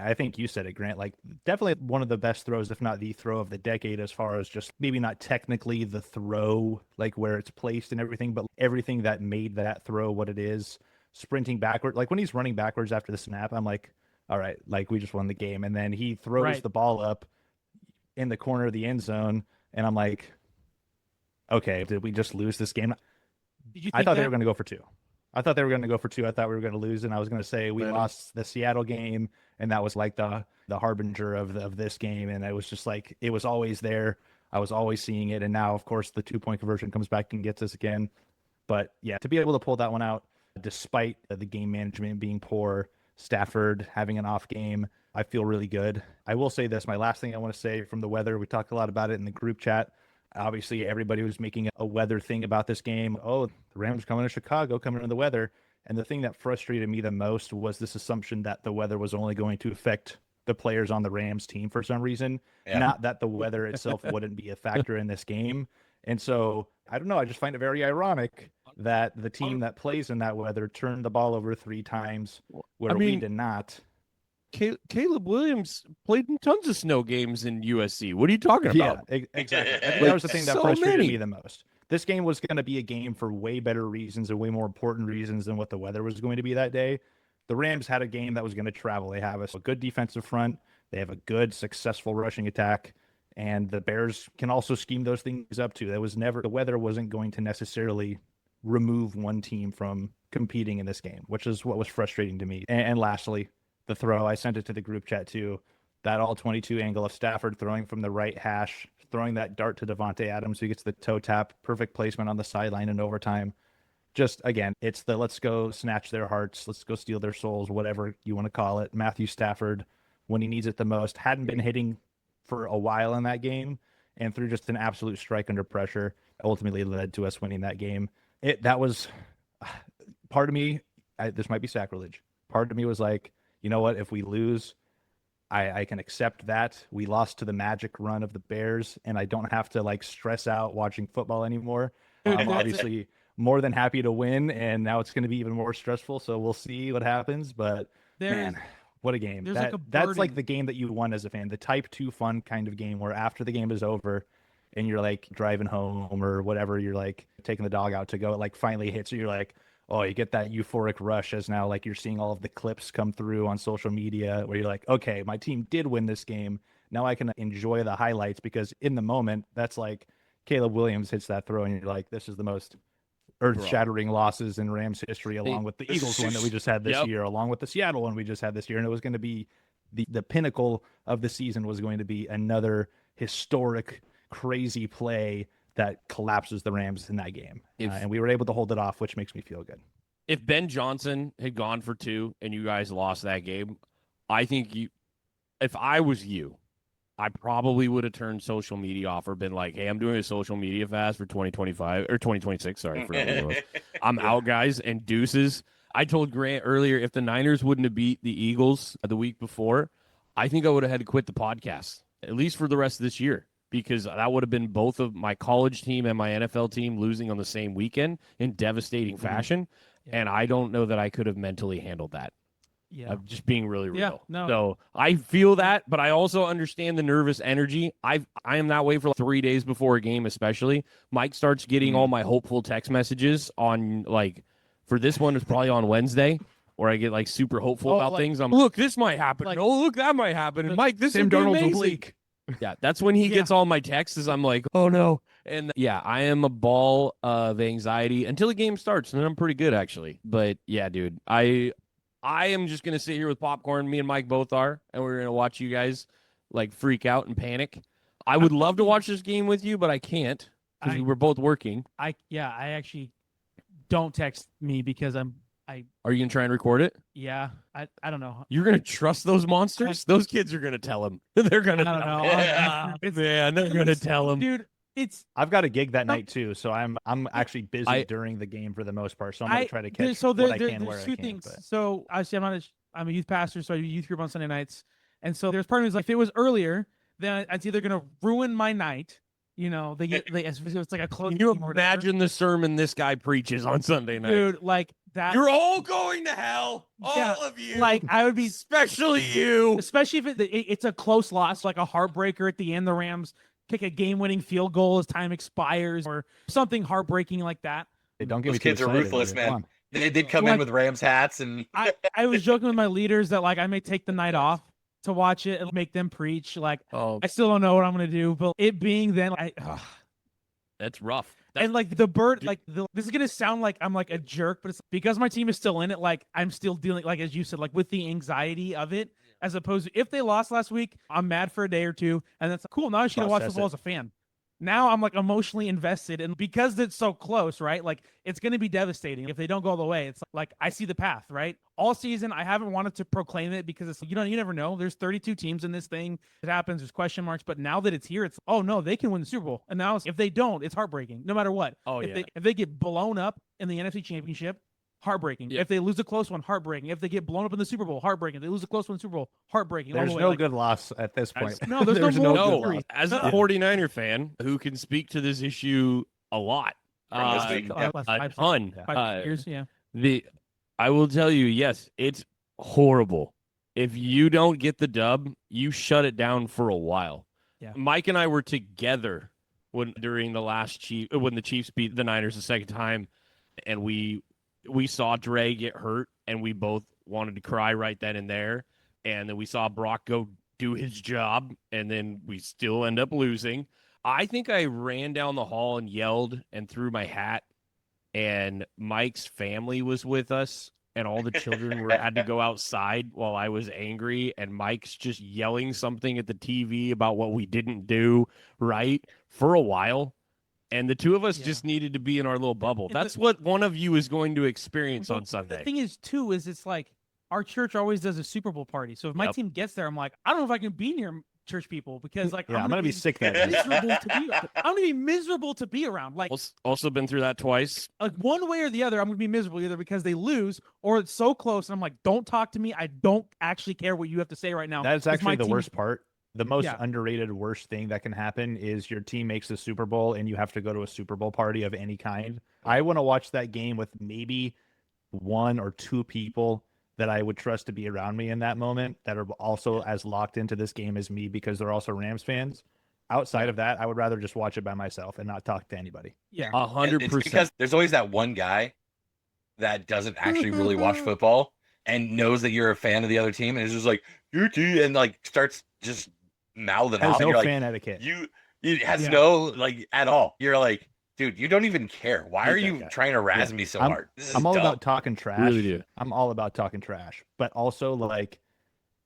I think you said it, Grant, like, definitely one of the best throws, if not the throw of the decade, as far as just maybe not technically the throw, like where it's placed and everything, but everything that made that throw what it is, sprinting backward. Like, when he's running backwards after the snap, I'm like, all right, like we just won the game. And then he throws the ball up in the corner of the end zone, and I'm like, okay, did we just lose this game? Did you I think thought they that? were going to go for two. I thought they were going to go for two. I thought we were going to lose, and I was going to say we lost the Seattle game, and that was like the harbinger of this game. And it was just like it was always there. I was always seeing it, and now of course the 2-point conversion comes back and gets us again. But yeah, to be able to pull that one out despite the game management being poor, Stafford having an off game, I feel really good. I will say this, my last thing I want to say from the weather, we talked a lot about it in the group chat. Obviously, everybody was making a weather thing about this game. Oh, the Rams coming to Chicago, coming to the weather. And the thing that frustrated me the most was this assumption that the weather was only going to affect the players on the Rams team for some reason, not that the weather itself wouldn't be a factor in this game. And so, I don't know, I just find it very ironic that the team that plays in that weather turned the ball over 3 times where we did not. Caleb Williams played in tons of snow games in USC. What are you talking about? Yeah, exactly. I think that was the thing that frustrated me the most. This game was going to be a game for way better reasons and way more important reasons than what the weather was going to be that day. The Rams had a game that was going to travel. They have a good defensive front. They have a good, successful rushing attack. And the Bears can also scheme those things up too. The weather wasn't going to necessarily remove one team from competing in this game, which is what was frustrating to me. And lastly, the throw, I sent it to the group chat too. That all 22 angle of Stafford throwing from the right hash, throwing that dart to Devontae Adams who gets the toe tap, perfect placement on the sideline in overtime. Just, again, it's the let's go snatch their hearts, let's go steal their souls, whatever you want to call it. Matthew Stafford, when he needs it the most, hadn't been hitting for a while in that game, and through just an absolute strike under pressure, ultimately led to us winning that game. That was part of me, this might be sacrilege. Part of me was like, you know what, if we lose, I can accept that. We lost to the magic run of the Bears, and I don't have to like stress out watching football anymore. I'm obviously more than happy to win, and now it's going to be even more stressful, so we'll see what happens. But man, what a game. That's like the game that you won as a fan, the type 2 fun kind of game where after the game is over and you're like driving home or whatever, you're like taking the dog out to go, it like finally hits you. You're like, oh, you get that euphoric rush as now like you're seeing all of the clips come through on social media where you're like, okay, my team did win this game. Now I can enjoy the highlights, because in the moment, that's like Caleb Williams hits that throw and you're like, this is the most earth-shattering losses in Rams history, along with the Eagles one that we just had this year, along with the Seattle one we just had this year. And it was going to be the pinnacle of the season was going to be another historic, crazy play that collapses the Rams in that game. And we were able to hold it off, which makes me feel good. If Ben Johnson had gone for 2 and you guys lost that game, I think if I was you, I probably would have turned social media off or been like, hey, I'm doing a social media fast for 2025 or 2026. Sorry for I'm out, guys, and deuces. I told Grant earlier, if the Niners wouldn't have beat the Eagles the week before, I think I would have had to quit the podcast, at least for the rest of this year, because that would have been both of my college team and my NFL team losing on the same weekend in devastating fashion. Yeah. And I don't know that I could have mentally handled that. Yeah. I'm just being really real. Yeah, no. So I feel that, but I also understand the nervous energy. I am that way for like 3 days before a game, especially. Mike starts getting all my hopeful text messages on, like, for this one, it's probably on Wednesday, where I get like super hopeful about things. I'm look, this might happen. Like, oh, look, that might happen. And Mike, this is amazing. Yeah, that's when he gets all my texts. Is I'm like, oh no. And yeah, I am a ball of anxiety until the game starts, and then I'm pretty good actually. But yeah, dude, I am just gonna sit here with popcorn. Me and Mike both are, and we're gonna watch you guys like freak out and panic. I would love to watch this game with you, but I can't because we're both working. I actually don't text me because Are you gonna try and record it? Yeah, I don't know. You're gonna trust those monsters? Those kids are gonna tell him. They're gonna. I don't know. Man, they're gonna tell him, dude. I've got a gig that night too, so I'm actually busy during the game for the most part. So I'm gonna try to catch what I can where I can. Two things. So obviously I'm a youth pastor, so I do youth group on Sunday nights, and so there's part of me is like, if it was earlier, then it's either gonna ruin my night. You know, it's like a close. Can you imagine the sermon this guy preaches on Sunday night, dude? Like that. You're all going to hell, all of you. Like I would be, especially you, especially if it's a close loss, like a heartbreaker at the end. The Rams kick a game-winning field goal as time expires, or something heartbreaking like that. Hey, don't get Those me kids too are excited, ruthless, dude. man. They did come in with Rams hats, and I was joking with my leaders that like I may take the night off to watch it and make them preach. Like I still don't know what I'm gonna do, but it being then, that's rough. And like the bird, like this is gonna sound like I'm like a jerk, but it's because my team is still in it. Like I'm still dealing, like as you said, like with the anxiety of it, as opposed to if they lost last week, I'm mad for a day or two, and that's cool. Now I'm just gonna watch football as a fan. Now I'm like emotionally invested, and because it's so close, right? Like it's going to be devastating if they don't go all the way. It's like I see the path, right? All season I haven't wanted to proclaim it because it's you never know. There's 32 teams in this thing. It happens. There's question marks, but now that it's here, it's oh no, they can win the Super Bowl. And now if they don't, it's heartbreaking, no matter what. If they get blown up in the NFC Championship, heartbreaking. Yeah. If they lose a close one, heartbreaking. If they get blown up in the Super Bowl, heartbreaking. If they lose a close one in the Super Bowl, heartbreaking. There's no good loss at this point. No, there's no good loss. As a 49er fan who can speak to this issue a lot, a ton. 5 years, yeah. I will tell you, yes, it's horrible. If you don't get the dub, you shut it down for a while. Yeah. Mike and I were together during the last when the Chiefs beat the Niners the second time, and we saw Dre get hurt, and we both wanted to cry right then and there. And then we saw Brock go do his job, and then we still end up losing. I think I ran down the hall and yelled and threw my hat, and Mike's family was with us, and all the children had to go outside while I was angry, and Mike's just yelling something at the TV about what we didn't do right for a while. And the two of us just needed to be in our little bubble. That's what one of you is going to experience on Sunday. The thing is, too, is it's like our church always does a Super Bowl party. So if my team gets there, I'm like, I don't know if I can be near church people because like I'm gonna be sick that I'm gonna be miserable to be around. Like also been through that twice. Like one way or the other, I'm gonna be miserable either because they lose or it's so close and I'm like, don't talk to me. I don't actually care what you have to say right now. That's actually the worst part. The most underrated worst thing that can happen is your team makes the Super Bowl and you have to go to a Super Bowl party of any kind. I want to watch that game with maybe one or two people that I would trust to be around me in that moment that are also as locked into this game as me because they're also Rams fans. Outside of that, I would rather just watch it by myself and not talk to anybody. Yeah, 100%. Because there's always that one guy that doesn't actually really watch football and knows that you're a fan of the other team and is just like, your team, and like starts just mouthing off. Has no fan fan etiquette. It has no like at all. You're like, dude, you don't even care. Why are you trying to razz me so hard? I'm all about talking trash. Really do. I'm all about talking trash, but also like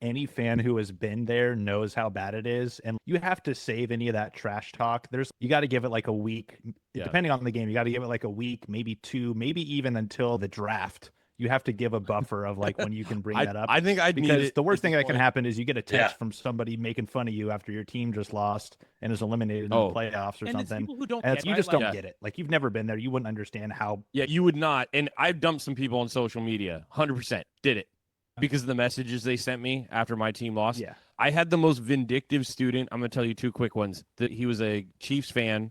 any fan who has been there knows how bad it is, and you have to save any of that trash talk. You got to give it like a week, depending on the game. You got to give it like a week, maybe two, maybe even until the draft. You have to give a buffer of like when you can bring that up. I think because the worst thing that can happen is you get a text from somebody making fun of you after your team just lost and is eliminated in the playoffs or something. People who don't you just don't get it. Like you've never been there, you wouldn't understand how. Yeah, you would not. And I've dumped some people on social media. 100% did it because of the messages they sent me after my team lost. Yeah, I had the most vindictive student. I'm gonna tell you two quick ones. He was a Chiefs fan,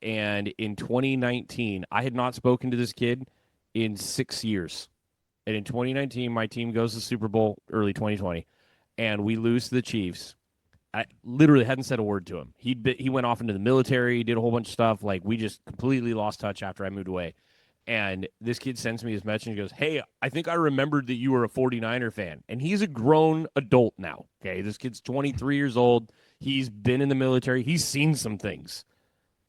and in 2019, I had not spoken to this kid in 6 years. And in 2019, my team goes to the Super Bowl early 2020, and we lose to the Chiefs. I literally hadn't said a word to him. He went off into the military, did a whole bunch of stuff. Like, we just completely lost touch after I moved away. And this kid sends me his message and goes, hey, I think I remembered that you were a 49er fan. And he's a grown adult now, okay? This kid's 23 years old. He's been in the military. He's seen some things.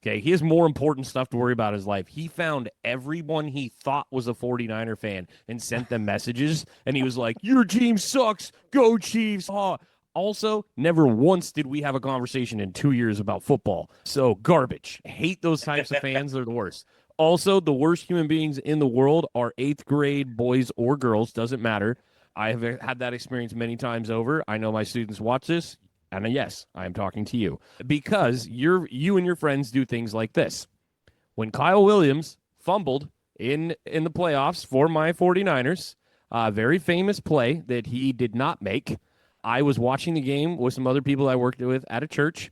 Okay, he has more important stuff to worry about in his life. He found everyone he thought was a 49er fan and sent them messages, and he was like, your team sucks, go Chiefs. Oh. Also, never once did we have a conversation in 2 years about football. So, garbage. Hate those types of fans. They're the worst. Also, the worst human beings in the world are 8th grade boys or girls. Doesn't matter. I have had that experience many times over. I know my students watch this. And yes, I am talking to you because you and your friends do things like this. When Kyle Williams fumbled in the playoffs for my 49ers, a very famous play that he did not make, I was watching the game with some other people I worked with at a church,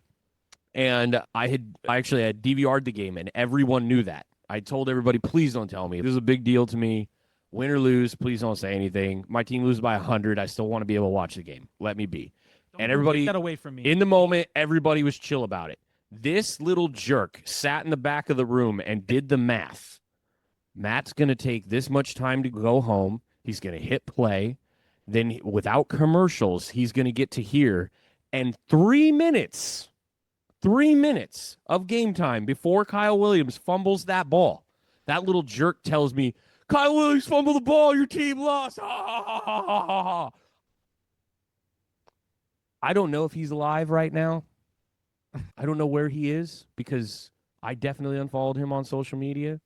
and I actually had DVR'd the game, and everyone knew that. I told everybody, please don't tell me. This is a big deal to me. Win or lose, please don't say anything. My team loses by 100. I still want to be able to watch the game. Let me be. And everybody, take that away from me. In the moment, everybody was chill about it. This little jerk sat in the back of the room and did the math. Matt's going to take this much time to go home. He's going to hit play. Then without commercials, he's going to get to here. And 3 minutes of game time before Kyle Williams fumbles that ball. That little jerk tells me, Kyle Williams fumbled the ball. Your team lost. I don't know if he's alive right now. I don't know where he is because I definitely unfollowed him on social media.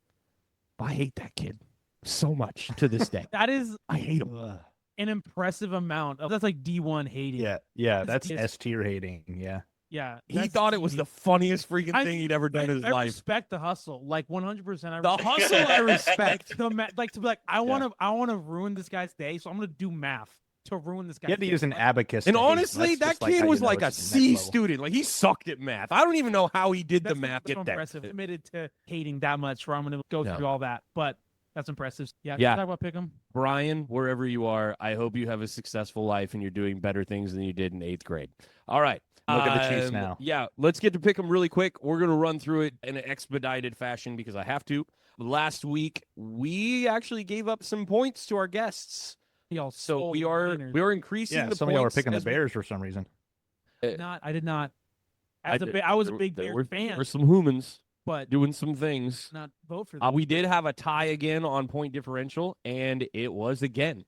But I hate that kid so much to this day. That is I hate him. an impressive amount of, that's like D1 hating. Yeah, That's that's S tier hating. Yeah. Yeah. He that's thought it was the funniest freaking thing he'd ever done in his I life. respect the hustle, like 100%. The hustle I respect. Like to be like, I want to ruin this guy's day, so I'm gonna do math to ruin this guy's. You had to day. use an abacus. And to hate. honestly, That's that just like kid how was you know like a it's next C level. student. Like he sucked at math. I don't even know how he did the math. That's Get that. impressive. Committed to hating that much, where I'm gonna go No. through all that, but that's impressive. Yeah. Yeah. Talk about Pick'em. Brian, wherever you are, I hope you have a successful life and you're doing better things than you did in 8th grade. All right. Look at the Chiefs now. Yeah, let's get to pick them really quick. We're going to run through it in an expedited fashion because I have to. Last week, we actually gave up some points to our guests. Y'all So stole we are winners. increasing Yeah, the some of y'all were points picking the as we- Bears for some reason. I did not. I did. was a There- big there Bears were- fan, There's some humans but doing some things. not vote for them. We did have a tie again on point differential, and it was again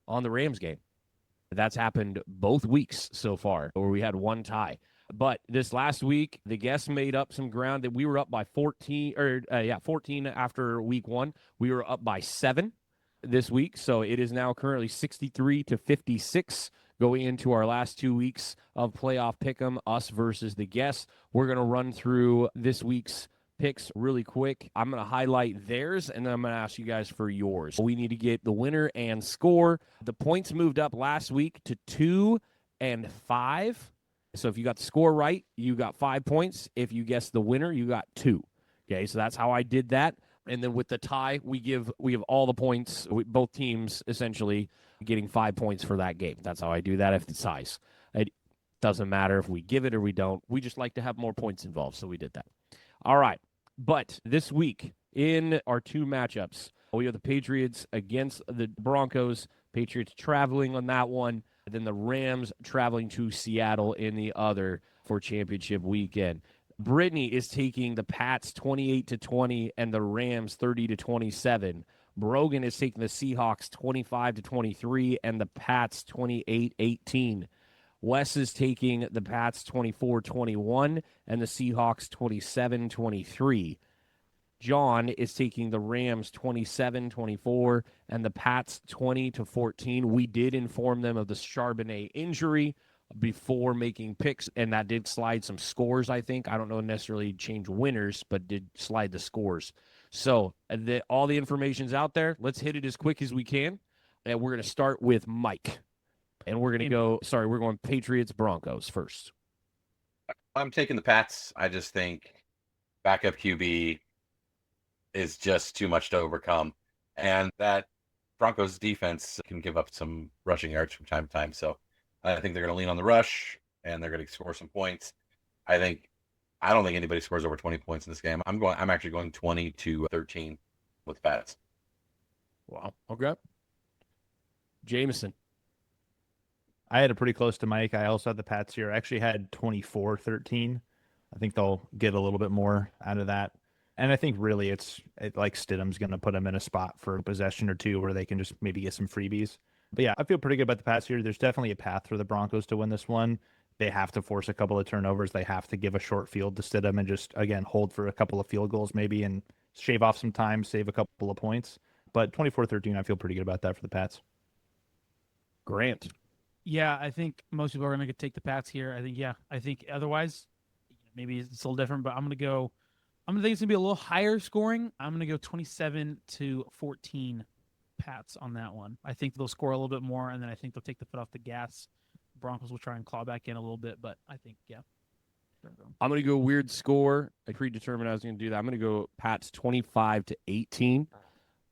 on the Rams game. That's happened both weeks so far, where we had one tie. But this last week, the guests made up some ground that we were up by 14, 14 after week 1. We were up by 7 this week, so it is now currently 63-56 going into our last 2 weeks of playoff pick'em, us versus the guests. We're going to run through this week's picks really quick. I'm going to highlight theirs, and then I'm going to ask you guys for yours. We need to get the winner and score. The points moved up last week to 2 and 5. So if you got the score right, you got 5 points. If you guessed the winner, you got 2. Okay, so that's how I did that. And then with the tie, we give all the points. Both teams essentially getting 5 points for that game. That's how I do that if it's ties. It doesn't matter if we give it or we don't. We just like to have more points involved, so we did that. All right. But this week in our 2 matchups, we have the Patriots against the Broncos. Patriots traveling on that one. And then the Rams traveling to Seattle in the other for championship weekend. Brittany is taking the Pats 28-20 and the Rams 30-27. Brogan is taking the Seahawks 25-23 and the Pats 28-18. Wes is taking the Pats 24-21 and the Seahawks 27-23. John is taking the Rams 27-24 and the Pats 20-14. We did inform them of the Charbonnet injury before making picks, and that did slide some scores, I think. I don't know necessarily change winners, but did slide the scores. So all the information's out there. Let's hit it as quick as we can. And we're going to start with Mike. And we're going to we're going Patriots Broncos first. I'm taking the Pats. I just think backup QB is just too much to overcome. And that Broncos defense can give up some rushing yards from time to time. So I think they're going to lean on the rush and they're going to score some points. I don't think anybody scores over 20 points in this game. I'm actually going 20-13 with Pats. Wow. Okay. Jameson. I had it pretty close to Mike. I also had the Pats here. I actually had 24-13. I think they'll get a little bit more out of that. And I think really it's like Stidham's going to put them in a spot for a possession or two where they can just maybe get some freebies. But yeah, I feel pretty good about the Pats here. There's definitely a path for the Broncos to win this one. They have to force a couple of turnovers. They have to give a short field to Stidham and just, again, hold for a couple of field goals maybe and shave off some time, save a couple of points. But 24-13, I feel pretty good about that for the Pats. Grant. Yeah, I think most people are going to take the Pats here. I think otherwise, maybe it's a little different, but I'm going to think it's going to be a little higher scoring. I'm going to go 27-14 Pats on that one. I think they'll score a little bit more, and then I think they'll take the foot off the gas. Broncos will try and claw back in a little bit, but I think, yeah. I'm going to go weird score. I predetermined I was going to do that. I'm going to go Pats 25-18.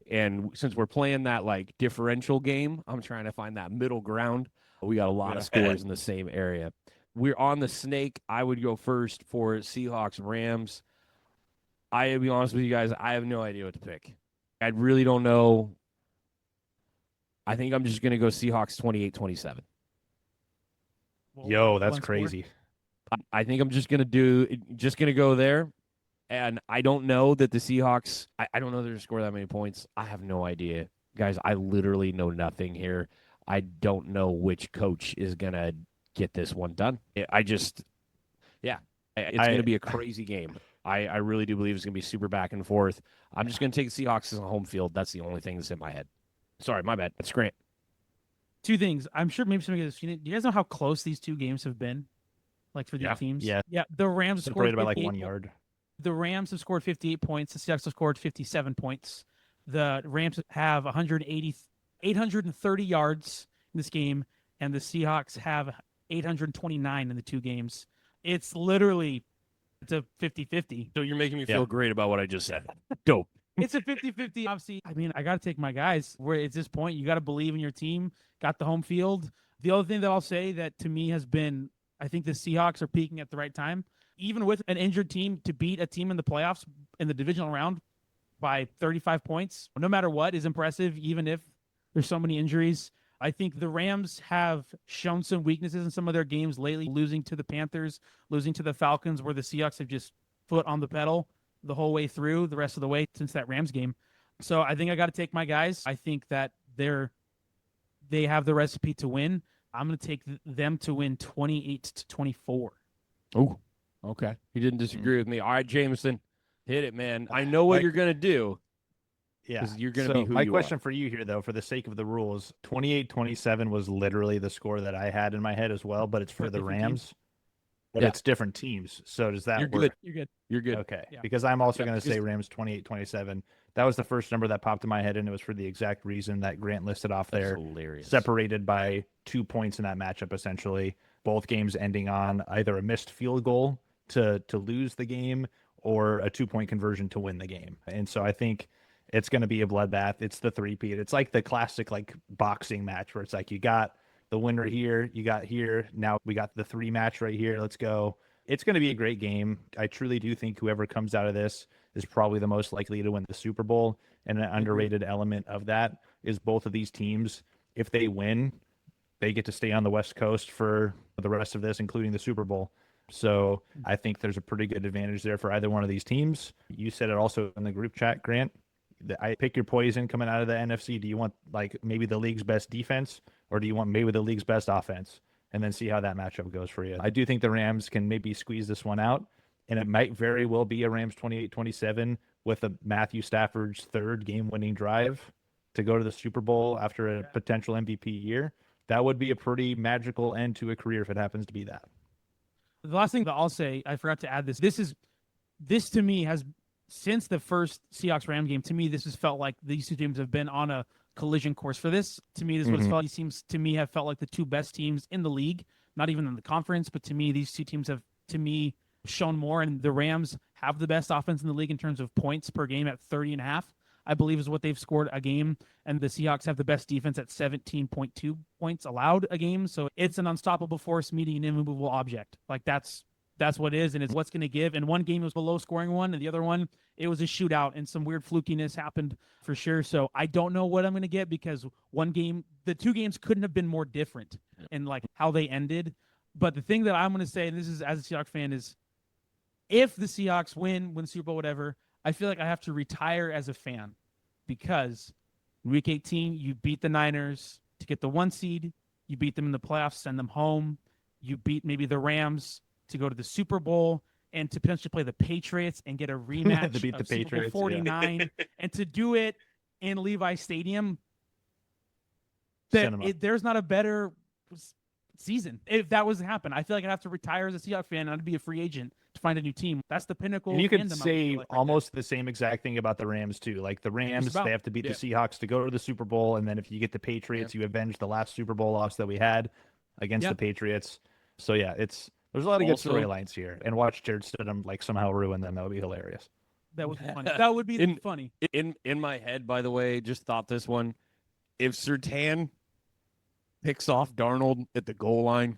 And since we're playing that like differential game, I'm trying to find that middle ground. We got a lot of scores in the same area. We're on the snake. I would go first for Seahawks Rams. I'll be honest with you guys. I have no idea what to pick. I really don't know. I think I'm just going to go Seahawks 28-27. Yo, that's One score. crazy. I think I'm just going to go there. And I don't know that the Seahawks, I don't know they're going to score that many points. I have no idea. Guys, I literally know nothing here. I don't know which coach is going to get this one done. It's going to be a crazy game. I really do believe it's going to be super back and forth. I'm just going to take the Seahawks as a home field. That's the only thing that's in my head. Sorry, my bad. That's Grant. Two things. I'm sure maybe somebody has seen it. Do you guys know how close these two games have been? Like for these teams? Yeah. Yeah. The Rams scored Separated by like 58 1 yard. The Rams have scored 58 points. The Seahawks have scored 57 points. The Rams have 830 yards in this game, and the Seahawks have 829 in the two games. It's literally a 50-50. So you're making me feel great about what I just said. Dope. It's a 50-50. Obviously, I mean, I got to take my guys. Where at this point, you got to believe in your team. Got the home field. The other thing that I'll say that to me has been, I think the Seahawks are peaking at the right time. Even with an injured team, to beat a team in the playoffs in the divisional round by 35 points, no matter what, is impressive, even if there's so many injuries. I think the Rams have shown some weaknesses in some of their games lately, losing to the Panthers, losing to the Falcons, where the Seahawks have just foot on the pedal the whole way through, the rest of the way since that Rams game. So I think I got to take my guys. I think that they have the recipe to win. I'm going to take them to win 28-24. Oh, okay. He didn't disagree with me. All right, Jameson, hit it, man. I know what you're going to do. Yeah. You're going to be who my you question are. for you here, though, for the sake of the rules, 28-27 was literally the score that I had in my head as well, but it's for the Rams. But it's different teams. So does that You're work? good. You're good. You're good. Okay. Yeah. Because I'm also going to because- say Rams 28-27. That was the first number that popped in my head, and it was for the exact reason that Grant listed off That's there. hilarious. Separated by 2 points in that matchup, essentially. Both games ending on either a missed field goal to lose the game or a 2-point conversion to win the game. And so I think it's going to be a bloodbath. It's the three-peat. It's like the classic like boxing match where it's like you got the winner here, you got here, now we got the 3 match right here. Let's go. It's going to be a great game. I truly do think whoever comes out of this is probably the most likely to win the Super Bowl. And an underrated element of that is both of these teams, if they win, they get to stay on the West Coast for the rest of this, including the Super Bowl. So I think there's a pretty good advantage there for either one of these teams. You said it also in the group chat, Grant. I pick your poison coming out of the NFC. Do you want like maybe the league's best defense, or do you want maybe the league's best offense? And then see how that matchup goes for you. I do think the Rams can maybe squeeze this one out, and it might very well be a Rams 28-27 with a Matthew Stafford's third game-winning drive to go to the Super Bowl after a potential MVP year. That would be a pretty magical end to a career if it happens to be that. The last thing that I'll say, I forgot to add this. This to me has, since the first Seahawks-Ram game, to me this has felt like these two teams have been on a collision course for this. To me, this is what it's felt. These teams, to me, have felt like the two best teams in the league, not even in the conference, but to me, these two teams have, to me, shown more. And the Rams have the best offense in the league in terms of points per game at 30.5, I believe is what they've scored a game. And the Seahawks have the best defense at 17.2 points allowed a game. So it's an unstoppable force meeting an immovable object. Like that's what it is, and it's what's going to give. And one game was a low-scoring one, and the other one, it was a shootout, and some weird flukiness happened for sure. So I don't know what I'm going to get because the two games couldn't have been more different in like how they ended. But the thing that I'm going to say, and this is as a Seahawks fan, is if the Seahawks win the Super Bowl, whatever, I feel like I have to retire as a fan because Week 18, you beat the Niners to get the 1 seed. You beat them in the playoffs, send them home. You beat maybe the Rams to go to the Super Bowl and to potentially play the Patriots and get a rematch To beat the of Super Bowl Patriots, 49 and to do it in Levi Stadium. Cinema. There's not a better season if that was to happen. I feel like I'd have to retire as a Seahawks fan and I'd be a free agent to find a new team. That's the pinnacle. And you could fandom, I say feel like, right almost the same exact thing about the Rams too. Like the Rams, about. they have to beat the Seahawks to go to the Super Bowl, and then if you get the Patriots, you avenge the last Super Bowl loss that we had against the Patriots. So yeah, there's a lot of good Also- storylines here. And watch Jared Stidham like somehow ruin them. That would be hilarious. That would be funny. That would be funny. In my head, by the way, just thought this one. If Surtain picks off Darnold at the goal line,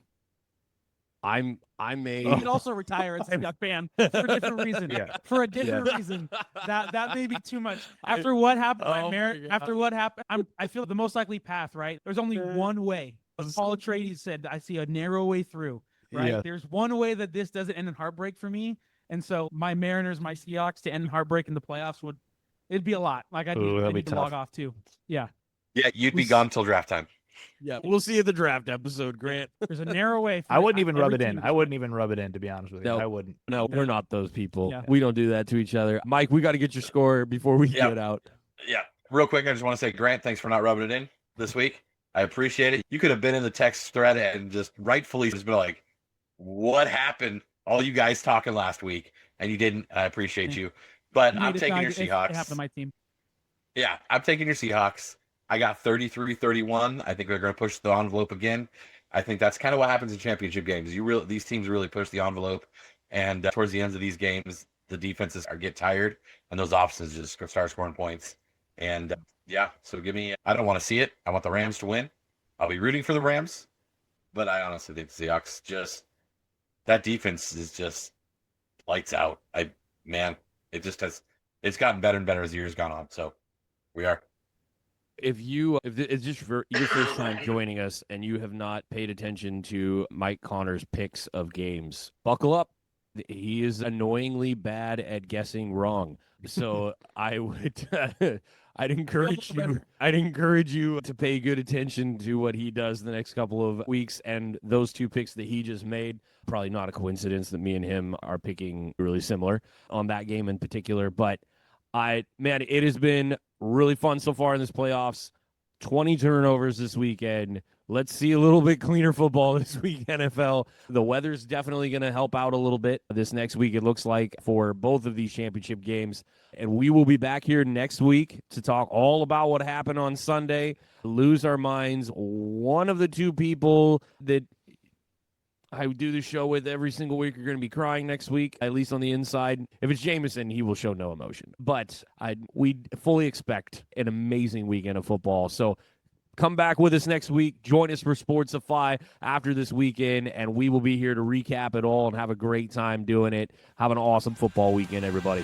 I You may can also retire as a Seahawks fan for a different reason. Yeah. For a different reason. That may be too much. After what happened, Oh my God. after what happened, I feel the most likely path, right? There's only one way. As Paul Atreides said, I see a narrow way through, right? Yeah. There's one way that this doesn't end in heartbreak for me. And so my Mariners, my Seahawks to end in heartbreak in the playoffs it'd be a lot. Like I Ooh, that'd be need to log tough. off too. Yeah. Yeah, you'd be gone till draft time. Yeah, we'll see you at the draft episode, Grant. There's a narrow way. For I wouldn't even rub every it in. team. I wouldn't even rub it in, to be honest with you. No. I wouldn't. No, we're not those people. Yeah. We don't do that to each other. Mike, we got to get your score before we Yeah. get out. Yeah. Real quick, I just want to say, Grant, thanks for not rubbing it in this week. I appreciate it. You could have been in the text thread and just rightfully just been like, what happened? All you guys talking last week, and you didn't. I appreciate you. But You I'm made it taking sound- your it happened to Seahawks. my team. Yeah, I'm taking your Seahawks. I got 33-31. I think they're going to push the envelope again. I think that's kind of what happens in championship games. These teams really push the envelope, and towards the ends of these games, the defenses get tired, and those offenses just start scoring points. And yeah, so give me. I don't want to see it. I want the Rams to win. I'll be rooting for the Rams, but I honestly think the Seahawks that defense is just lights out. It's gotten better and better as the years gone on. So we are. If it's just for your first time joining us and you have not paid attention to Mike Connor's picks of games, buckle up. He is annoyingly bad at guessing wrong. So I'd encourage you to pay good attention to what he does the next couple of weeks. And those two picks that he just made, probably not a coincidence that me and him are picking really similar on that game in particular. But it has been really fun so far in this playoffs. 20 turnovers this weekend. Let's see a little bit cleaner football this week, NFL. The weather's definitely going to help out a little bit this next week, it looks like, for both of these championship games. And we will be back here next week to talk all about what happened on Sunday. Lose our minds. One of the two people that I do the show with every single week are going to be crying next week, at least on the inside. If it's Jameson, he will show no emotion. But we fully expect an amazing weekend of football. So come back with us next week. Join us for Sportsify after this weekend, and we will be here to recap it all and have a great time doing it. Have an awesome football weekend, everybody.